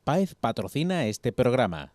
PAEZ patrocina este programa.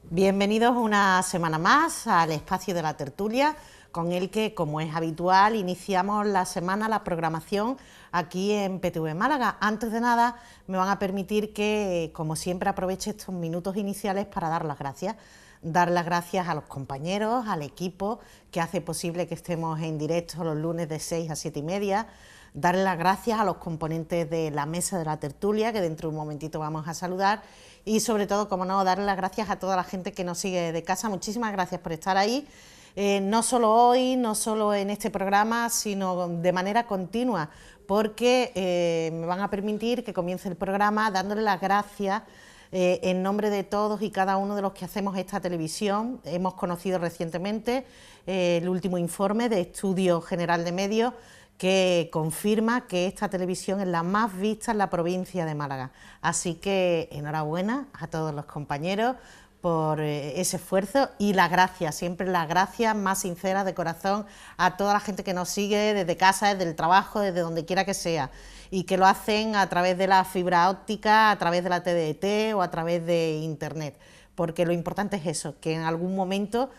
Bienvenidos una semana más al espacio de la tertulia, con el que, como es habitual, iniciamos la semana, la programación aquí en PTV Málaga. Antes de nada, me van a permitir que, como siempre, aproveche estos minutos iniciales para dar las gracias. Dar las gracias a los compañeros, al equipo que hace posible que estemos en directo los lunes de 6 a 7 y media. Dar las gracias a los componentes de la mesa de la tertulia, que dentro de un momentito vamos a saludar. Y sobre todo, como no, darle las gracias a toda la gente que nos sigue de casa. Muchísimas gracias por estar ahí, no solo hoy, no solo en este programa, sino de manera continua, porque me van a permitir que comience el programa dándole las gracias en nombre de todos y cada uno de los que hacemos esta televisión. Hemos conocido recientemente el último informe de Estudio General de Medios, que confirma que esta televisión es la más vista en la provincia de Málaga. Así que enhorabuena a todos los compañeros por ese esfuerzo y las gracias, siempre las gracias más sinceras de corazón a toda la gente que nos sigue desde casa, desde el trabajo, desde donde quiera que sea, y que lo hacen a través de la fibra óptica, a través de la TDT o a través de internet, porque lo importante es eso, que en algún momento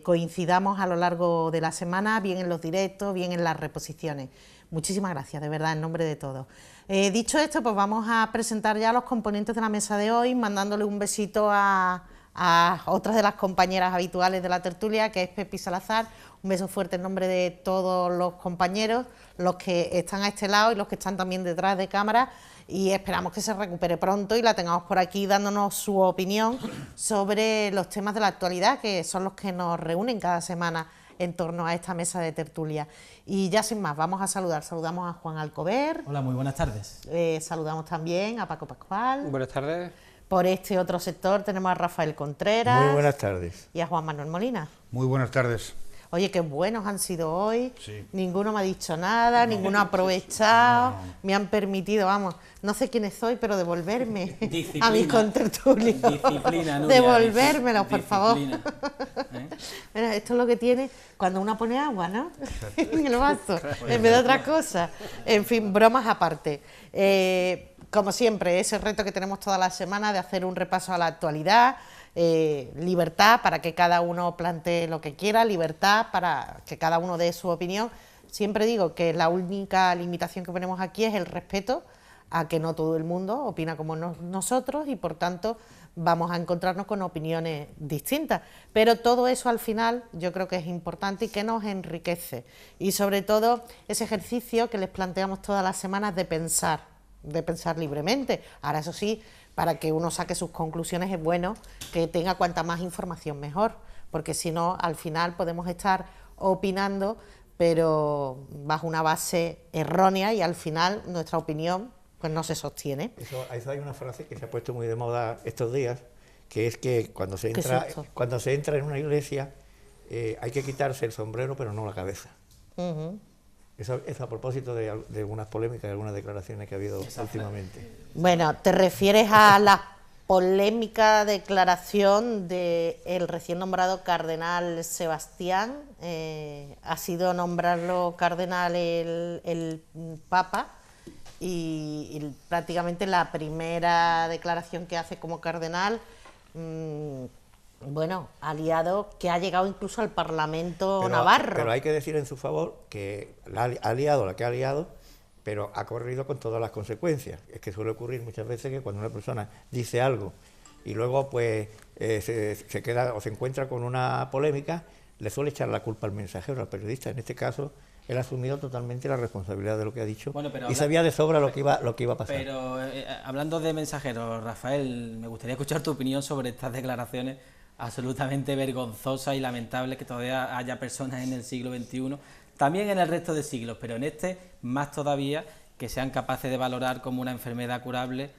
coincidamos a lo largo de la semana, bien en los directos, bien en las reposiciones. Muchísimas gracias, de verdad, en nombre de todos. Dicho esto, pues vamos a presentar ya a los componentes de la mesa de hoy, mandándole un besito a otras de las compañeras habituales de la tertulia, que es Pepi Salazar. Un beso fuerte en nombre de todos los compañeros, los que están a este lado y los que están también detrás de cámara, y esperamos que se recupere pronto y la tengamos por aquí dándonos su opinión sobre los temas de la actualidad, que son los que nos reúnen cada semana en torno a esta mesa de tertulia. Y ya sin más, vamos a saludar. Saludamos a Juan Alcover. Hola, muy buenas tardes. Saludamos también a Paco Pascual. Buenas tardes. Por este otro sector tenemos a Rafael Contreras. Muy buenas tardes. Y a Juan Manuel Molina. Muy buenas tardes. Oye, qué buenos han sido hoy. Sí. Ninguno me ha dicho nada, ninguno ha aprovechado. Me han permitido, vamos, no sé quiénes soy, pero devolverme a mis contertulios. Disciplina, Nuria. Devolvérmelos, por favor. ¿Eh? Mira, esto es lo que tiene cuando uno pone agua, ¿no? En el vaso, en vez de otra cosa. En fin, bromas aparte. Como siempre, ese reto que tenemos toda la semana de hacer un repaso a la actualidad. Libertad para que cada uno plantee lo que quiera, libertad para que cada uno dé su opinión. Siempre digo que la única limitación que ponemos aquí es el respeto a que no todo el mundo opina como nosotros, y por tanto vamos a encontrarnos con opiniones distintas, pero todo eso al final yo creo que es importante y que nos enriquece, y sobre todo ese ejercicio que les planteamos todas las semanas de pensar libremente. Ahora, eso sí, para que uno saque sus conclusiones es bueno que tenga cuanta más información mejor, porque si no, al final podemos estar opinando, pero bajo una base errónea, y al final nuestra opinión pues no se sostiene. Eso hay una frase que se ha puesto muy de moda estos días, que es que cuando se entra en una iglesia hay que quitarse el sombrero pero no la cabeza. Eso es a propósito de algunas polémicas, de algunas declaraciones que ha habido últimamente. Bueno, ¿te refieres a la polémica declaración del recién nombrado cardenal Sebastián? Ha sido nombrarlo cardenal el Papa, y prácticamente la primera declaración que hace como cardenal, bueno, aliado, que ha llegado incluso al Parlamento navarro. Pero hay que decir en su favor que ha liado la que ha liado, pero ha corrido con todas las consecuencias. Es que suele ocurrir muchas veces que cuando una persona dice algo y luego pues se queda o se encuentra con una polémica, le suele echar la culpa al mensajero, al periodista. En este caso, él ha asumido totalmente la responsabilidad de lo que ha dicho, y sabía de sobra lo que iba a pasar. Pero hablando de mensajeros, Rafael, me gustaría escuchar tu opinión sobre estas declaraciones absolutamente vergonzosas y lamentables, que todavía haya personas en el siglo XXI, también en el resto de siglos, pero en este más todavía, que sean capaces de valorar como una enfermedad curable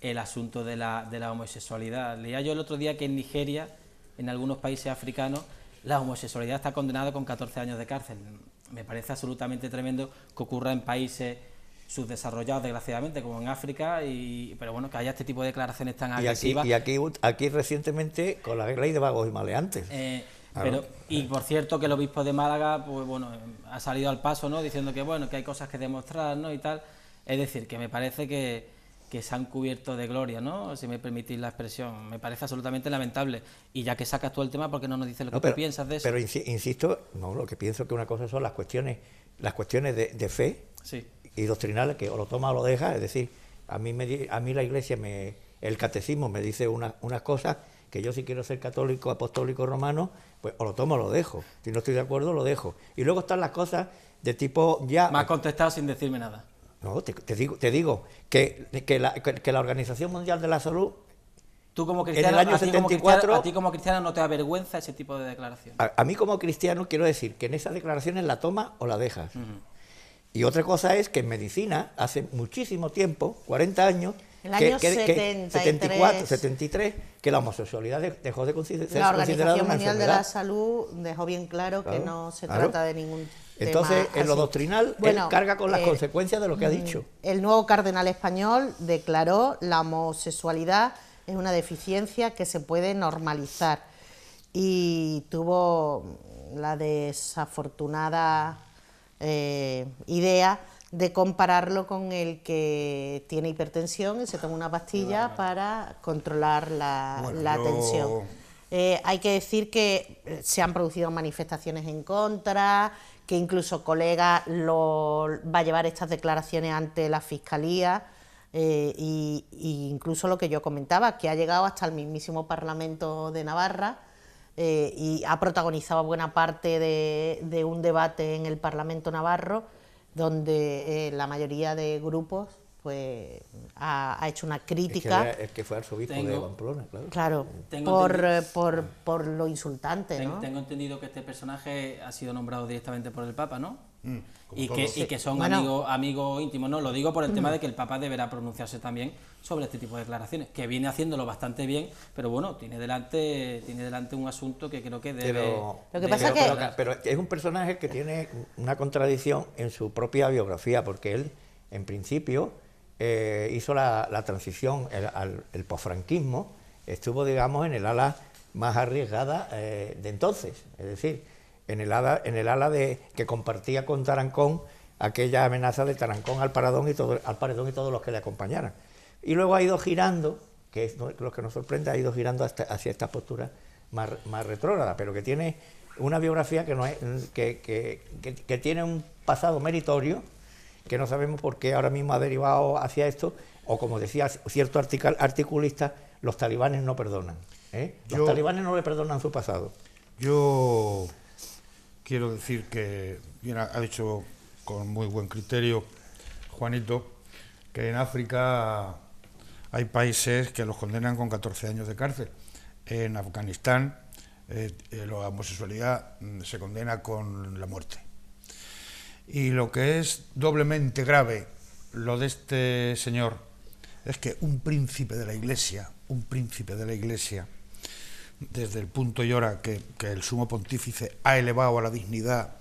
el asunto de la homosexualidad. Leía yo el otro día que en Nigeria, en algunos países africanos, la homosexualidad está condenada con 14 años de cárcel. Me parece absolutamente tremendo que ocurra en países subdesarrollados, desgraciadamente, como en África, pero bueno, que haya este tipo de declaraciones tan agresivas. Y aquí recientemente con la ley de vagos y maleantes. Pero, y por cierto, que el obispo de Málaga, pues bueno, ha salido al paso, ¿no?, diciendo que bueno, que hay cosas que demostrar, ¿no?, y tal. Es decir, que me parece que que se han cubierto de gloria, ¿no? Si me permitís la expresión, me parece absolutamente lamentable. Y ya que sacas tú el tema, ¿por qué no nos dices lo que tú piensas de eso? Pero insisto, no, lo que pienso que una cosa son las cuestiones de fe y doctrinales, que o lo toma o lo deja, es decir, a mí la Iglesia, el catecismo me dice unas cosas que yo, si quiero ser católico, apostólico, romano, pues o lo tomo o lo dejo. Si no estoy de acuerdo, lo dejo. Y luego están las cosas de tipo ya... Me has contestado sin decirme nada. No, te digo que la Organización Mundial de la Salud, tú como cristiano, en el año 74... a ti como cristiano no te avergüenza ese tipo de declaraciones. A mí como cristiano quiero decir que en esas declaraciones la tomas o la dejas. Y otra cosa es que en medicina, hace muchísimo tiempo, 40 años... El año 73, que la homosexualidad dejó de ser considerada una enfermedad. La Organización Mundial de la Salud dejó bien claro que no se trata de ningún tema. Entonces, en lo doctrinal, él carga con las consecuencias de lo que ha dicho. El nuevo cardenal español declaró la homosexualidad es una deficiencia que se puede normalizar, y tuvo la desafortunada idea de compararlo con el que tiene hipertensión y se toma una pastilla para controlar la tensión. Hay que decir que se han producido manifestaciones en contra, que incluso colegas va a llevar estas declaraciones ante la Fiscalía, y incluso lo que yo comentaba, que ha llegado hasta el mismísimo Parlamento de Navarra, y ha protagonizado buena parte de un debate en el Parlamento navarro, donde la mayoría de grupos pues ha hecho una crítica. Es que fue arzobispo de Pamplona, claro. Por lo insultante, ¿no? Tengo entendido que este personaje ha sido nombrado directamente por el Papa, ¿no? Y que son amigos íntimos, ¿no? Lo digo por el tema de que el Papa deberá pronunciarse también sobre este tipo de declaraciones, que viene haciéndolo bastante bien, pero bueno, tiene delante un asunto que creo que debe... Pero es un personaje que tiene una contradicción en su propia biografía, porque él, en principio, hizo la transición el posfranquismo, estuvo, digamos, en el ala más arriesgada de entonces, es decir, en el ala de que compartía con Tarancón aquella amenaza de Tarancón al paredón y todos los que le acompañaran. Y luego ha ido girando, que es lo que nos sorprende, ha ido girando hacia esta postura más retrógrada, pero que tiene una biografía que no es que tiene un pasado meritorio, que no sabemos por qué ahora mismo ha derivado hacia esto, o como decía cierto articulista, los talibanes no perdonan. Los talibanes no le perdonan su pasado. Yo quiero decir que bien ha dicho con muy buen criterio Juanito, que en África hay países que los condenan con 14 años de cárcel. En Afganistán la homosexualidad se condena con la muerte. Y lo que es doblemente grave, lo de este señor, es que un príncipe de la Iglesia, desde el punto y hora que el sumo pontífice ha elevado a la dignidad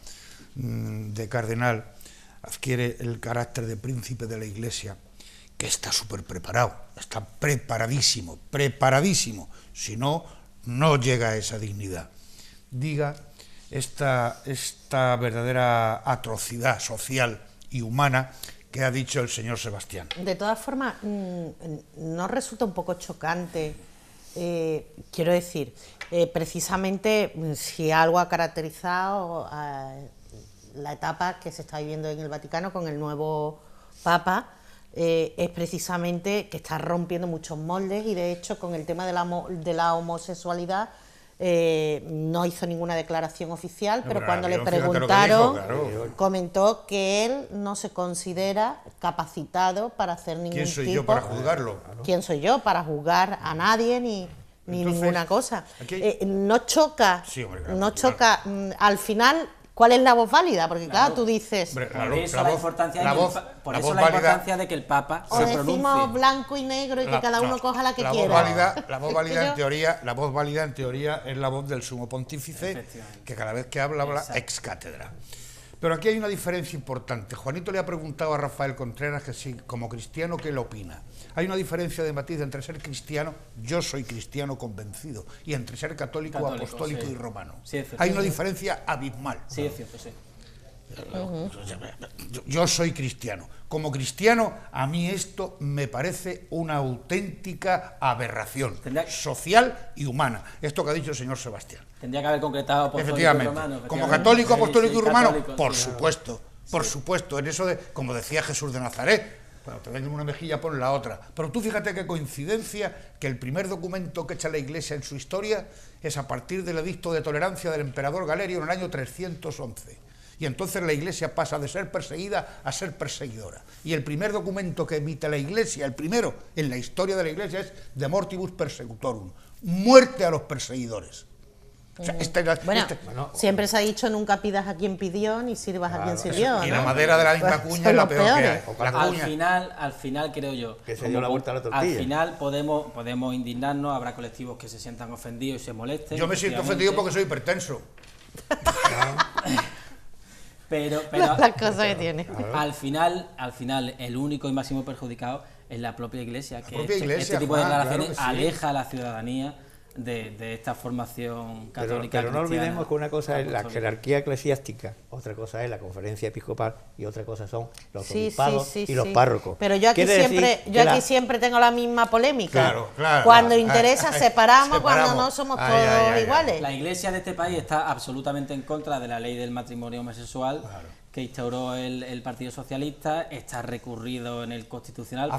de cardenal, adquiere el carácter de príncipe de la Iglesia, que está súper preparado, está preparadísimo, si no, no llega a esa dignidad. Diga esta verdadera atrocidad social y humana que ha dicho el señor Sebastián. De todas formas, ¿no resulta un poco chocante? Quiero decir, precisamente si algo ha caracterizado la etapa que se está viviendo en el Vaticano con el nuevo Papa, es precisamente que está rompiendo muchos moldes, y de hecho con el tema de la homosexualidad no hizo ninguna declaración oficial, pero cuando le preguntaron, comentó que él no se considera capacitado para hacer ningún tipo... ¿Quién soy yo para juzgarlo? ¿Quién soy yo para juzgar a nadie ni ninguna cosa? No choca, al final... ¿Cuál es la voz válida? Porque claro, tú dices... Por eso la importancia de que el Papa se pronuncie. O decimos blanco y negro y que cada uno coja la que quiera. La voz válida en teoría es la voz del sumo pontífice, que cada vez que habla ex cátedra. Pero aquí hay una diferencia importante. Juanito le ha preguntado a Rafael Contreras que sí, como cristiano, ¿qué le opina? Hay una diferencia de matiz entre ser cristiano, yo soy cristiano convencido, y entre ser católico apostólico y romano. Sí, hay una diferencia abismal. Sí, es cierto, sí. Yo soy cristiano. Como cristiano, a mí esto me parece una auténtica aberración social y humana. Esto que ha dicho el señor Sebastián. Tendría que haber concretado apostólico y Efectivamente. romano. Como católico, apostólico y romano, católico, por sí, supuesto. Por supuesto, en eso de, como decía Jesús de Nazaret, cuando te ven una mejilla pon la otra. Pero tú fíjate qué coincidencia que el primer documento que echa la Iglesia en su historia es a partir del edicto de tolerancia del emperador Galerio en el año 311. Y entonces la Iglesia pasa de ser perseguida a ser perseguidora. Y el primer documento que emite la Iglesia, el primero en la historia de la Iglesia, es De Mortibus Persecutorum, muerte a los perseguidores. O sea, siempre se ha dicho nunca pidas a quien pidió ni sirvas a quien sirvió. Y ¿no? la madera de la misma cuña es la peor que hay. Al final creo yo que se dio la vuelta a la tortilla. Al final podemos indignarnos, habrá colectivos que se sientan ofendidos y se molesten. Yo me siento ofendido porque soy hipertenso. pero las cosas que tiene. Al final el único y máximo perjudicado es la propia Iglesia, que Iglesia, este tipo de declaraciones claro que sí. aleja a la ciudadanía de esta formación católica. Pero no olvidemos que una cosa es la jerarquía eclesiástica, otra cosa es la conferencia episcopal y otra cosa son los obispados y los párrocos. Pero yo aquí siempre tengo la misma polémica. Claro, cuando interesa separamos, cuando no somos todos iguales. La Iglesia de este país está absolutamente en contra de la ley del matrimonio homosexual. Que instauró el Partido Socialista, está recurrido en el Constitucional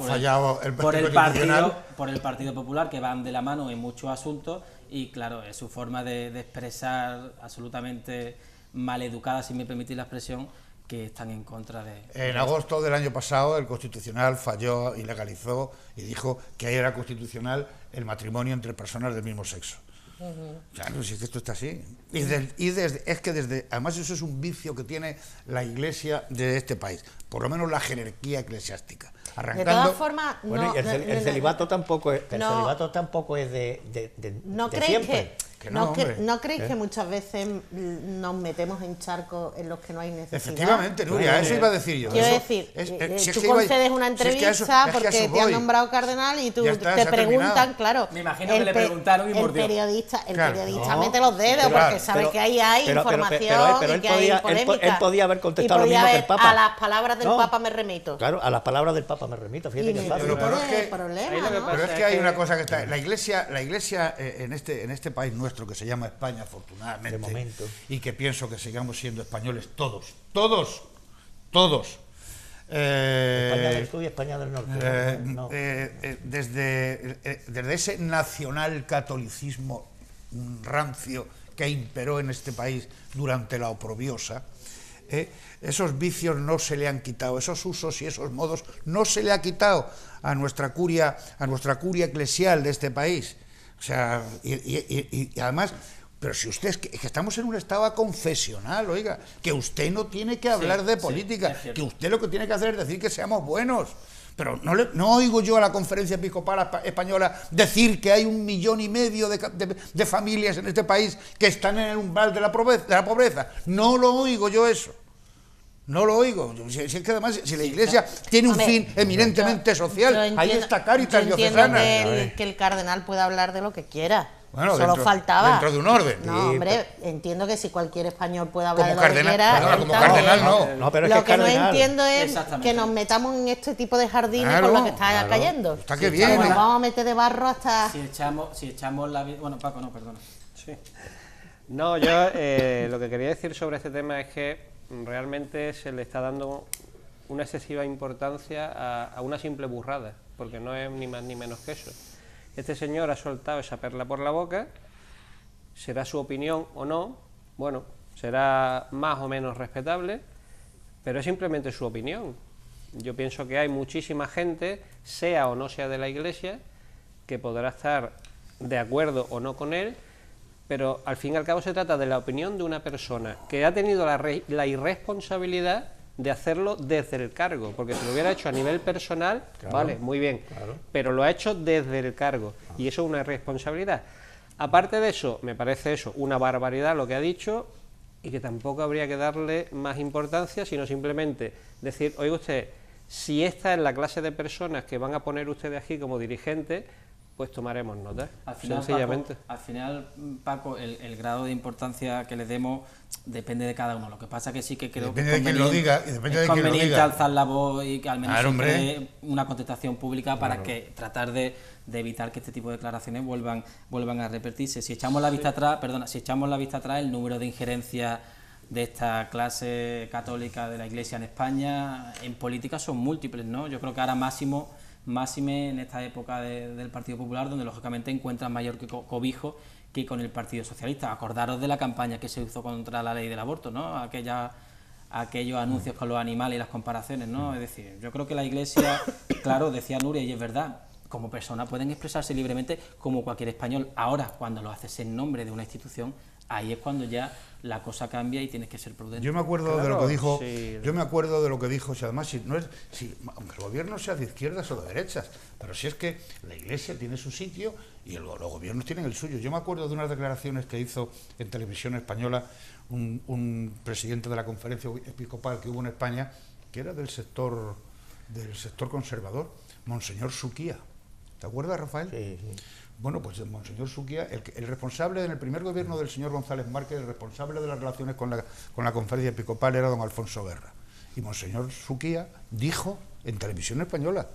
por el Partido Popular, que van de la mano en muchos asuntos, y claro, es su forma de expresar absolutamente maleducada, si me permitís la expresión, que están en contra de... En agosto del año pasado el Constitucional falló y legalizó y dijo que ahí era constitucional el matrimonio entre personas del mismo sexo. Claro, si es que esto está así. Además eso es un vicio que tiene la Iglesia de este país, por lo menos la jerarquía eclesiástica. De todas formas, el celibato tampoco es de ¿No de creéis siempre. ¿No creéis que muchas veces nos metemos en charcos en los que no hay necesidad? Efectivamente, Nuria, eso iba a decir yo. Quiero decir, tú concedes una entrevista porque te han nombrado cardenal y tú te preguntan, claro. Me imagino que le preguntaron y mordió. El periodista mete los dedos porque sabe que ahí hay información y que hay polémica. Él podía haber contestado lo mismo que el Papa. A las palabras del Papa me remito. Claro, a las palabras del Papa me remito. Fíjate que fácil. Pero es que hay una cosa que está... La Iglesia en este país nuestro, que se llama España, afortunadamente, de momento, y que pienso que sigamos siendo españoles todos. España del Sur y España del Norte. Desde ese nacional catolicismo rancio que imperó en este país durante la oprobiosa, esos vicios no se le han quitado, esos usos y esos modos no se le ha quitado a nuestra curia eclesial de este país. O sea, y además, pero si usted es que estamos en un estado confesional, oiga, que usted no tiene que hablar de política, que usted lo que tiene que hacer es decir que seamos buenos. Pero no oigo yo a la Conferencia Episcopal Española decir que hay 1,5 millones de familias en este país que están en el umbral de la pobreza. No lo oigo yo eso. No lo oigo. Si es que además, si la Iglesia tiene un fin eminentemente social, ahí está Cáritas Diocesana. Que el cardenal pueda hablar de lo que quiera. Bueno, solo faltaba. Dentro de un orden. No, hombre, entiendo que si cualquier español puede hablar de lo que quiera. Claro, como cardenal no. Pero lo que no entiendo es que nos metamos en este tipo de jardines por lo que está cayendo. Está que bien. Nos vamos a meter de barro hasta... Si echamos la vida... Bueno, Paco, no, perdona. Sí. No, yo lo que quería decir sobre este tema es que realmente se le está dando una excesiva importancia a una simple burrada, porque no es ni más ni menos que eso. Este señor ha soltado esa perla por la boca, será su opinión o no, bueno, será más o menos respetable, pero es simplemente su opinión. Yo pienso que hay muchísima gente, sea o no sea de la Iglesia, que podrá estar de acuerdo o no con él, pero al fin y al cabo se trata de la opinión de una persona que ha tenido la irresponsabilidad de hacerlo desde el cargo, porque si lo hubiera hecho a nivel personal, claro, vale, muy bien, claro, pero lo ha hecho desde el cargo, y eso es una irresponsabilidad. Aparte de eso, me parece eso una barbaridad lo que ha dicho, y que tampoco habría que darle más importancia, sino simplemente decir, oiga usted, si esta es la clase de personas que van a poner ustedes aquí como dirigentes, pues tomaremos nota, Al final, sencillamente. Paco, el grado de importancia que le demos depende de cada uno. Lo que pasa que sí que creo Depende que de quién lo diga, y depende de quién lo conveniente diga. alzar la voz y que al menos Claro, se hombre. cree una contestación pública para que tratar de evitar que este tipo de declaraciones vuelvan a repetirse. Si echamos la vista atrás, el número de injerencias de esta clase católica de la Iglesia en España en política son múltiples, ¿no? Yo creo que ahora máxime en esta época del Partido Popular, donde lógicamente encuentran mayor cobijo que con el Partido Socialista. Acordaros de la campaña que se hizo contra la ley del aborto, ¿no? Aquellos anuncios con los animales y las comparaciones, ¿no? Es decir, yo creo que la Iglesia, claro, decía Nuria, y es verdad, como persona pueden expresarse libremente como cualquier español. Ahora, cuando lo haces en nombre de una institución, ahí es cuando ya la cosa cambia y tienes que ser prudente. Yo me acuerdo de Claro, lo que dijo, sí. si además, aunque el gobierno sea de izquierdas o de derechas, pero si es que la Iglesia tiene su sitio y los gobiernos tienen el suyo. Yo me acuerdo de unas declaraciones que hizo en televisión española un presidente de la conferencia episcopal que hubo en España, que era del sector conservador, Monseñor Suquía. ¿Te acuerdas, Rafael? Sí, sí. Bueno, pues el Monseñor Suquía, el responsable en el primer gobierno del señor González Márquez, el responsable de las relaciones con la conferencia episcopal era don Alfonso Guerra. Y Monseñor Suquía dijo en televisión española,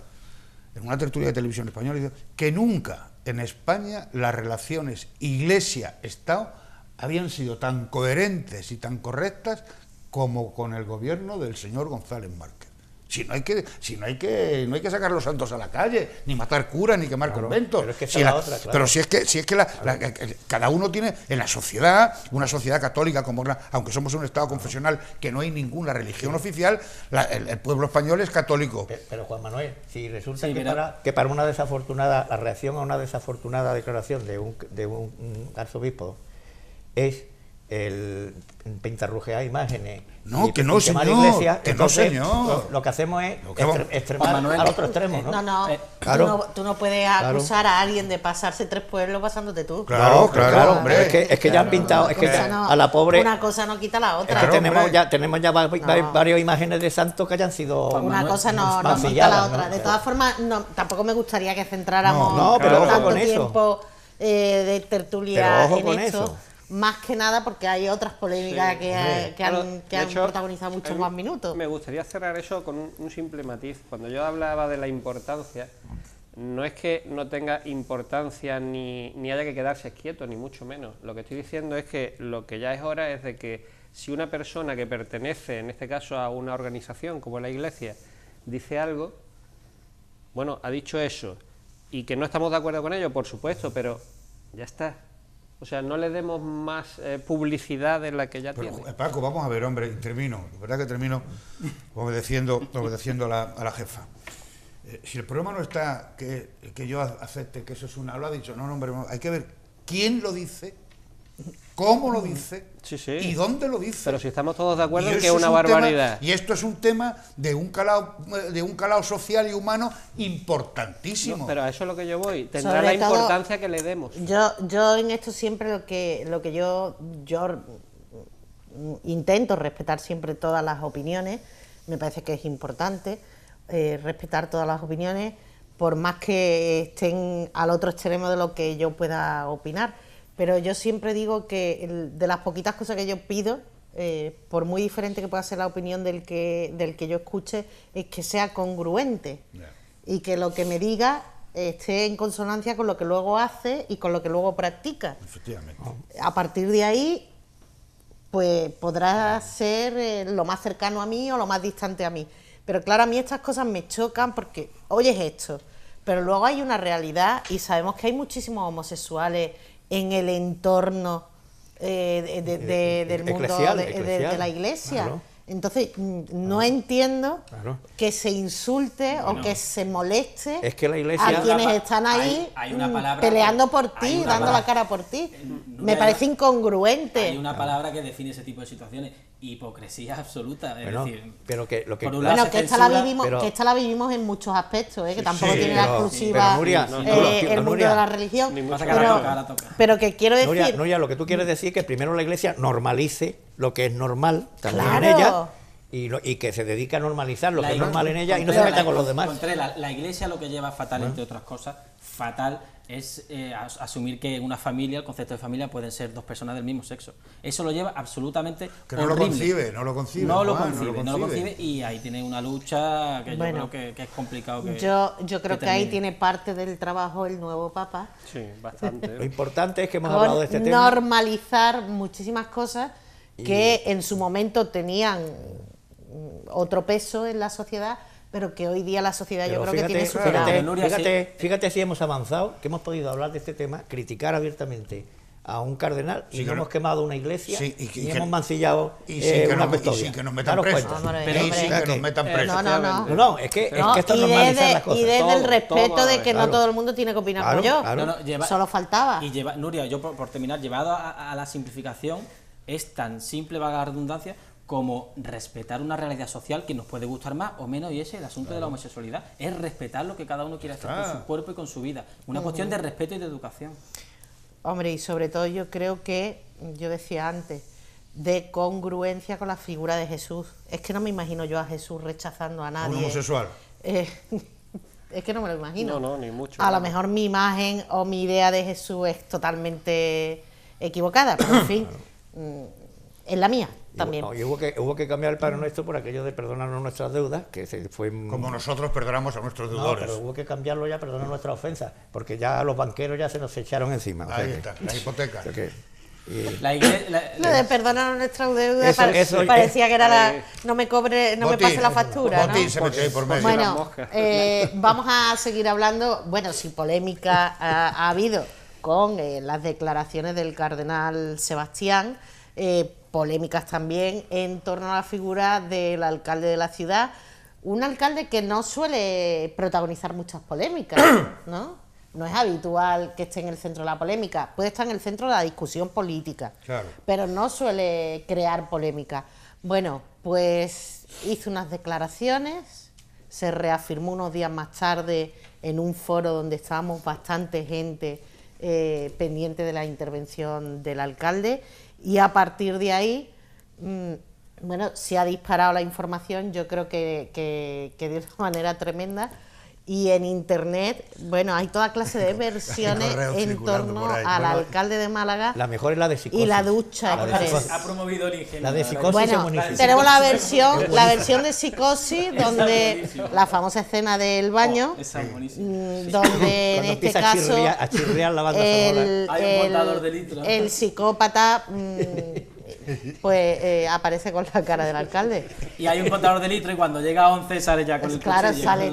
en una tertulia de televisión española, dijo que nunca en España las relaciones Iglesia-Estado habían sido tan coherentes y tan correctas como con el gobierno del señor González Márquez. No hay que sacar los santos a la calle, ni matar curas, ni quemar conventos. Pero es que esa es la otra, claro. Pero si es que cada uno tiene en la sociedad, una sociedad católica, aunque somos un Estado confesional que no hay ninguna religión oficial, el pueblo español es católico. Pero Juan Manuel, si resulta Sí, que para una desafortunada, la reacción a una desafortunada declaración de un arzobispo es el pintarrujear imágenes. No, y que no, quemar señor, iglesias, que no, entonces, señor. Lo que hacemos es Lo que vamos- extremar Juan Manuel, al otro extremo, ¿no? No, Claro. tú no puedes acusar a alguien de pasarse 3 pueblos pasándote tú. Claro, No, claro, hombre. Es que ya han pintado, es que Cosa no- a la pobre... Una cosa no quita la Es otra. que Claro, tenemos ya varias imágenes de santos que hayan sido... Una cosa no quita mancilladas, la otra. ¿no? De todas formas, no, tampoco me gustaría que centráramos No, pero ojo tanto con eso. tiempo de tertulia Pero ojo en con esto. eso. Más que nada porque hay otras polémicas Sí, que Bueno, han de hecho, protagonizado muchos a mí más minutos. Me gustaría cerrar eso con un simple matiz. Cuando yo hablaba de la importancia, no es que no tenga importancia ni haya que quedarse quieto, ni mucho menos. Lo que estoy diciendo es que lo que ya es hora es de que si una persona que pertenece, en este caso a una organización como la Iglesia, dice algo, bueno, ha dicho eso, y que no estamos de acuerdo con ello, por supuesto, pero ya está. O sea, no le demos más publicidad de la que ya Pero, tiene. Paco, vamos a ver, hombre, y termino, de verdad que termino obedeciendo a la jefa. Si el problema no está que yo acepte que eso es lo ha dicho, no, hombre, hay que ver quién lo dice, cómo lo dice Sí, sí. y dónde lo dice. Pero si estamos todos de acuerdo Y en que eso es una un tema- barbaridad. y esto es un tema de un calado social y humano importantísimo. No, pero a eso es lo que yo voy. Tendrá Sobre la todo, importancia que le demos. Yo en esto siempre lo que yo intento respetar siempre todas las opiniones. Me parece que es importante respetar todas las opiniones, por más que estén al otro extremo de lo que yo pueda opinar. Pero yo siempre digo que de las poquitas cosas que yo pido, por muy diferente que pueda ser la opinión del que yo escuche, es que sea congruente. Ya. Y que lo que me diga esté en consonancia con lo que luego hace y con lo que luego practica. Efectivamente. A partir de ahí, pues podrá ser lo más cercano a mí o lo más distante a mí. Pero claro, a mí estas cosas me chocan porque oyes esto, pero luego hay una realidad y sabemos que hay muchísimos homosexuales en el entorno del mundo Eclesial, de la Iglesia. claro. Entonces, no entiendo Claro. que se insulte o que se moleste Es que la Iglesia- a quienes Hay- están ahí hay una palabra peleando que- por hay ti, una dando palabra- la cara por ti. No Me hay- parece incongruente. Hay una palabra que define ese tipo de situaciones: hipocresía absoluta. Es Bueno, decir, pero que lo que... por un lado Bueno, se que esta, la censura, vivimos, pero- que esta la vivimos en muchos aspectos, que tampoco sí, tiene la pero- exclusiva pero Nuria, el mundo Nuria, de la religión. ni pasa mucho que ahora Pero, toca, ahora toca. pero que quiero decir... Nuria, lo que tú quieres decir es que primero la Iglesia normalice lo que es normal también Claro. en ella y que se dedique a normalizar lo La que es iglesia- normal en ella y no se Contreras, meta con los demás. Contreras, la iglesia lo que lleva fatal, entre otras cosas, fatal es asumir que en una familia, el concepto de familia, pueden ser dos personas del mismo sexo. Eso lo lleva absolutamente Que no lo horrible. concibe, no lo concibe, No lo Juan, concibe, no lo concibe, y ahí tiene una lucha que Bueno, yo creo que es complicado que Yo creo que ahí termine. tiene parte del trabajo el nuevo Papa. Sí, bastante. Lo importante es que hemos hablado de este Con tema. normalizar muchísimas cosas que en su momento tenían otro peso en la sociedad, pero que hoy día la sociedad yo Pero creo que tiene fíjate, superado. Pero, Nuria, fíjate si hemos avanzado, que hemos podido hablar de este tema, criticar abiertamente a un cardenal y Sí, no que no- hemos quemado una iglesia Sí, ni que- hemos mancillado y sin que una nos, y custodia. sin que nos metan Daros presos. cuenta. Hombre, Y sin hombre. que nos metan presos. No, no, no. No, es que No, esto es y normalizar las cosas. desde el Todo, respeto todo, de que claro. no todo el mundo tiene que opinar Claro, como yo. claro. Solo faltaba. Y Nuria, yo por terminar, llevado a la simplificación, es tan simple, valga la redundancia, como respetar una realidad social que nos puede gustar más o menos, y ese es el asunto de la homosexualidad, es respetar lo que cada uno quiere hacer con su cuerpo y con su vida. Una cuestión de respeto y de educación. Hombre, y sobre todo yo creo que, yo decía antes, de congruencia con la figura de Jesús. Es que no me imagino yo a Jesús rechazando a Un nadie. homosexual. Es que no me lo imagino. No, ni mucho. A lo mejor mi imagen o mi idea de Jesús es totalmente equivocada, pero en fin, es la mía también. Y hubo que cambiar el Padre Nuestro por aquello de perdonarnos nuestras deudas, que se fue... Como nosotros perdonamos a nuestros No, deudores. pero hubo que cambiarlo ya, perdonar nuestras ofensas, porque ya los banqueros ya se nos echaron encima. o sea Ahí que- está, la hipoteca. o sea que- y- La iglesia, Lo de perdonar nuestras deudas Eso- parecía que era la... eh, No me me Botín, pase la factura, ¿no? Botín se metió ahí por medio. las Bueno, moscas. vamos a seguir hablando. Bueno, si polémica ha habido con las declaraciones del cardenal Sebastián, polémicas también en torno a la figura del alcalde de la ciudad, un alcalde que no suele protagonizar muchas polémicas, ¿no? No es habitual que esté en el centro de la polémica, puede estar en el centro de la discusión política, Claro. pero no suele crear polémica. Bueno, pues hizo unas declaraciones, se reafirmó unos días más tarde en un foro donde estábamos bastante gente pendiente de la intervención del alcalde, y a partir de ahí, bueno, se ha disparado la información, yo creo que de una manera tremenda. Y en internet, bueno, hay toda clase de versiones correos en circulando torno por ahí. al Bueno, alcalde de Málaga La mejor es la de psicosis. y la ducha La de express. psicosis. ha promovido el ingenio. La de ¿verdad? psicosis Bueno, es buenísima. tenemos la versión de psicosis, donde la famosa escena del baño, Esa es buenísima. donde en Cuando este empieza caso a chirriar la banda sonora. Hay un contador de litros. el psicópata pues aparece con la cara del alcalde. Y hay un contador de litros y cuando llega a 11 sale ya con el Claro, cuchillo. sale.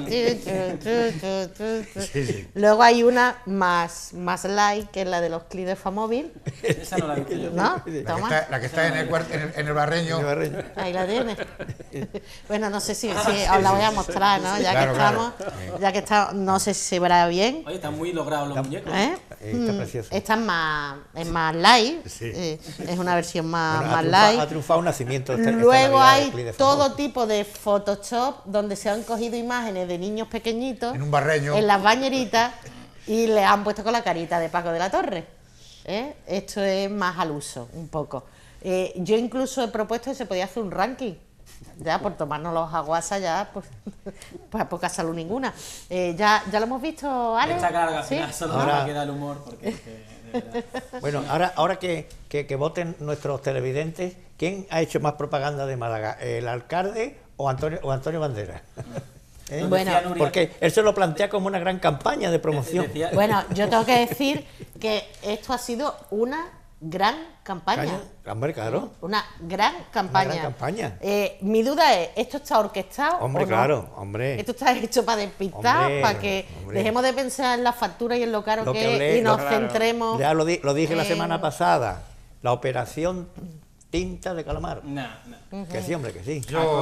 Luego hay una más light, que es la de los clips de Famóvil, Esa no la he visto yo. ¿no? Toma. La que está en el barreño. Ahí la tienes. Bueno, no sé si os la voy a mostrar, ¿no? Ya Claro, que claro. estamos, ya que estamos, no sé si se verá bien. Oye, están muy logrados los muñecos. ¿Eh? Está precioso. Esta es más light, Sí. es una versión más, Bueno, más ha light. triunfado un nacimiento. Luego Navidad de hay Clip de todo Famoso. tipo de Photoshop donde se han cogido imágenes de niños pequeñitos En un barreño. en las bañeritas y le han puesto con la carita de Paco de la Torre. Esto es más al uso, un poco. Yo incluso he propuesto que se podía hacer un ranking, ya por tomarnos los aguasas, ya pues poca salud ninguna. ¿Ya lo hemos visto, Ale? Está claro que al ¿Sí? final solo Ahora- me queda el humor. Porque es que, de verdad. Bueno, ahora que voten nuestros televidentes, ¿quién ha hecho más propaganda de Málaga? ¿El alcalde o Antonio Banderas? ¿Eh? Bueno, Decía Nuria- Porque él se lo plantea como una gran campaña de promoción. decía- Bueno, yo tengo que decir que esto ha sido una gran campaña. Hombre, claro. Una gran campaña. gran campaña. Mi duda es, ¿esto está orquestado Hombre, o no? claro, hombre. ¿Esto está hecho para despistar, Hombre, para que hombre. dejemos de pensar en la factura y en lo caro Lo que, que es hablé, y nos lo- centremos? Ya lo dije la en- semana pasada. La operación tinta de calamar. No, no. Que sí, hombre, que sí.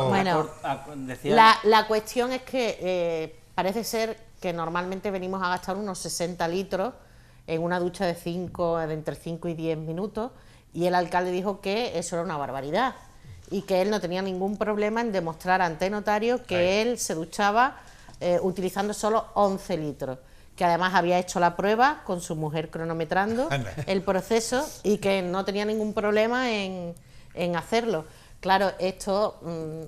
Bueno, Decía, la cuestión es que parece ser que normalmente venimos a gastar unos 60 litros en una ducha de entre 5 y 10 minutos, y el alcalde dijo que eso era una barbaridad y que él no tenía ningún problema en demostrar ante notario que él se duchaba utilizando solo 11 litros, que además había hecho la prueba con su mujer cronometrando Anda. el proceso y que no tenía ningún problema en hacerlo. claro, esto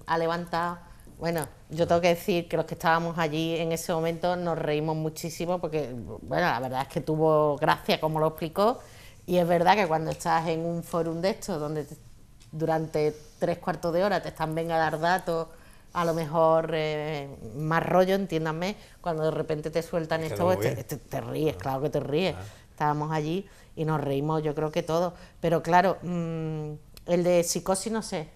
ha levantado... Bueno, yo tengo que decir que los que estábamos allí en ese momento nos reímos muchísimo porque, bueno, la verdad es que tuvo gracia como lo explicó, y es verdad que cuando estás en un fórum de estos donde durante 3/4 de hora te están venga a dar datos, a lo mejor más rollo, entiéndanme, cuando de repente te sueltan esto, pues te ríes, claro que te ríes. Estábamos allí y nos reímos, yo creo que todos, pero claro, el de psicosis no sé,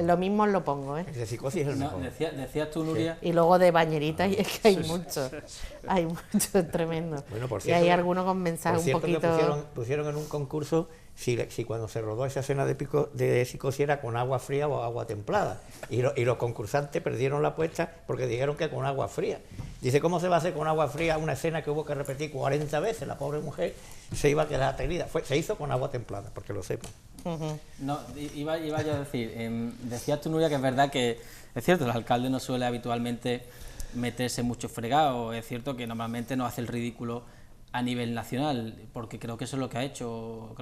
lo mismo lo pongo, ¿eh? El de psicosis es el mejor. Decías tú, Nuria. Y luego de bañerita, y es que hay muchos, es tremendo. Bueno, por y cierto, hay algunos con mensajes un poquito... que pusieron en un concurso si cuando se rodó esa escena de psicosis era con agua fría o agua templada. Y los concursantes perdieron la apuesta porque dijeron que con agua fría. Dice, ¿cómo se va a hacer con agua fría una escena que hubo que repetir 40 veces? La pobre mujer se iba a quedar aterida. Se hizo con agua templada, porque lo sepan. No, iba yo a decir, decías tú, Nuria, que es verdad que, es cierto, el alcalde no suele habitualmente meterse en muchos fregados, es cierto que normalmente no hace el ridículo a nivel nacional, porque creo que eso es lo que ha hecho,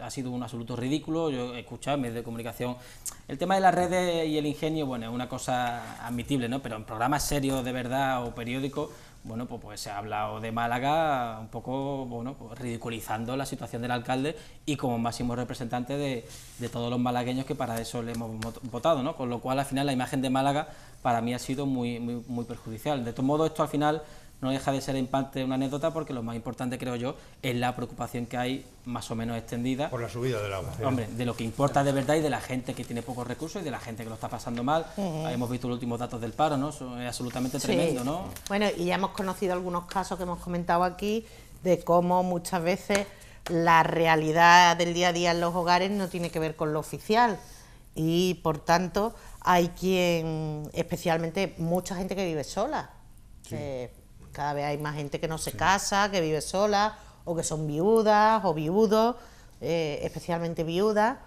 ha sido un absoluto ridículo. Yo he escuchado en medios de comunicación, el tema de las redes y el ingenio, bueno, es una cosa admitible, ¿no? Pero en programas serios de verdad o periódicos, bueno, pues se ha hablado de Málaga un poco, bueno, pues ridiculizando la situación del alcalde y como máximo representante de todos los malagueños que para eso le hemos votado, ¿no? Con lo cual, al final, la imagen de Málaga para mí ha sido muy perjudicial. De todos modos, esto al final no deja de ser en parte una anécdota, porque lo más importante, creo yo, es la preocupación que hay más o menos extendida por la subida del agua. Hombre, de lo que importa de verdad y de la gente que tiene pocos recursos y de la gente que lo está pasando mal. Hemos visto los últimos datos del paro, ¿no? Eso es absolutamente tremendo, ¿no? Bueno, y ya hemos conocido algunos casos que hemos comentado aquí de cómo muchas veces la realidad del día a día en los hogares no tiene que ver con lo oficial, y por tanto hay especialmente mucha gente que vive sola. Sí. Cada vez hay más gente que no se casa, que vive sola, o que son viudas o viudos, especialmente viudas.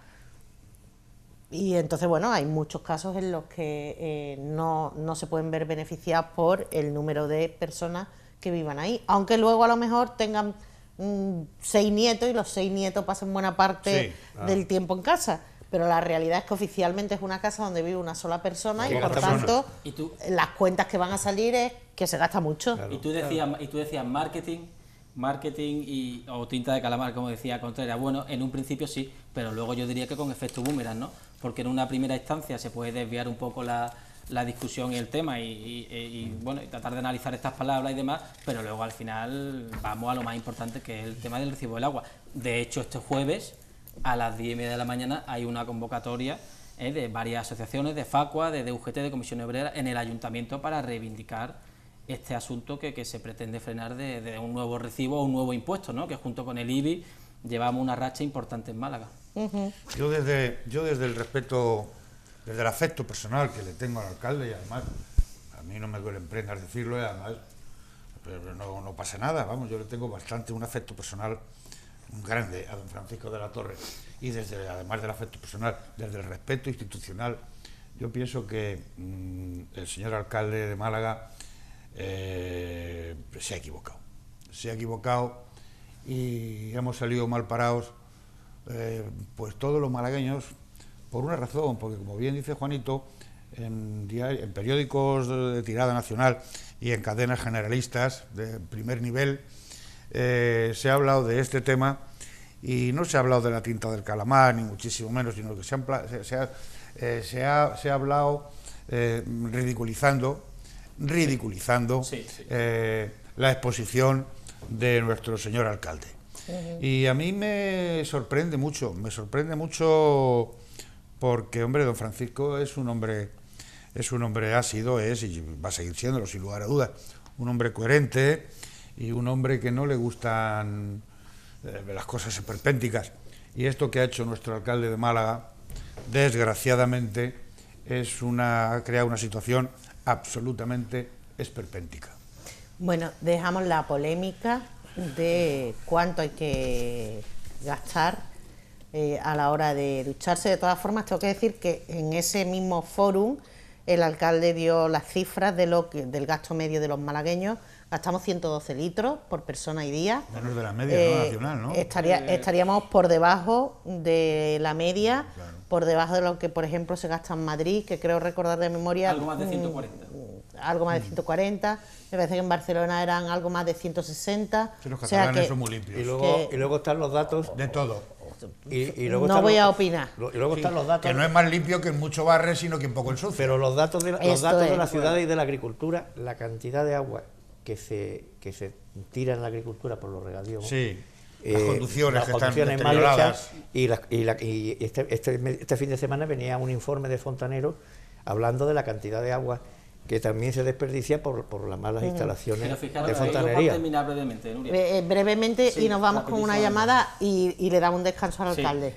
Y entonces, bueno, hay muchos casos en los que no se pueden ver beneficiados por el número de personas que vivan ahí. Aunque luego a lo mejor tengan 6 nietos y los 6 nietos pasen buena parte del tiempo en casa. Pero la realidad es que oficialmente es una casa donde vive una sola persona, y por tanto las cuentas que van a salir es que se gasta mucho. Claro. Y tú decías marketing o tinta de calamar, como decía Contreras. Bueno, en un principio sí, pero luego yo diría que con efecto boomerang, ¿no? Porque en una primera instancia se puede desviar un poco la discusión y el tema y tratar de analizar estas palabras y demás, pero luego al final vamos a lo más importante, que es el tema del recibo del agua. De hecho, este jueves a las 10:30 de la mañana hay una convocatoria de varias asociaciones, de Facua, de UGT, de Comisión Obrera, en el Ayuntamiento para reivindicar este asunto que se pretende frenar de un nuevo recibo o un nuevo impuesto, ¿no? Que junto con el IBI llevamos una racha importante en Málaga. Yo desde el respeto, desde el afecto personal que le tengo al alcalde, y además a mí no me duelen prendas decirlo, y además pero no pasa nada, vamos, yo le tengo un afecto personal grande a don Francisco de la Torre, y además del afecto personal, desde el respeto institucional, yo pienso que el señor alcalde de Málaga se ha equivocado y hemos salido mal parados, pues todos los malagueños, por una razón, porque como bien dice Juanito, en periódicos de tirada nacional y en cadenas generalistas de primer nivel se ha hablado de este tema, y no se ha hablado de la tinta del calamar, ni muchísimo menos, sino que se ha hablado ridiculizando la exposición de nuestro señor alcalde. Y a mí me sorprende mucho porque, hombre, don Francisco es un hombre, ha sido, es y va a seguir siéndolo sin lugar a dudas, un hombre coherente y un hombre que no le gustan las cosas esperpénticas. Y esto que ha hecho nuestro alcalde de Málaga, desgraciadamente, ha creado una situación absolutamente esperpéntica. Bueno, dejamos la polémica de cuánto hay que gastar a la hora de ducharse. De todas formas, tengo que decir que en ese mismo fórum el alcalde dio las cifras del gasto medio de los malagueños. Gastamos 112 litros por persona y día. Menos de la media nacional, ¿no? Estaríamos por debajo de la media, claro. por debajo de lo que, por ejemplo, se gasta en Madrid, que creo recordar de memoria... Algo más de 140. Algo más de 140, me parece que en Barcelona eran algo más de 160. Sí, los o sea catalanes que son muy limpios. Y luego están los datos De todo. y luego no están voy los- a opinar. Y luego están los datos. Que no es más limpio que en mucho barrio, sino que en poco el sucio. Pero los datos de, los Esto datos de es, la ciudad y de la agricultura, la cantidad de agua que se tira en la agricultura por los regadíos. Sí. Las conducciones las que están conducciones mal deterioradas. hechas, y este fin de semana venía un informe de Fontanero hablando de la cantidad de agua que también se desperdicia por las malas instalaciones Pero fijaros, de vamos a fontanería. terminar brevemente, Nuria. Brevemente, Sí, y nos vamos con una rapidísimo. llamada y le damos un descanso al Sí, alcalde.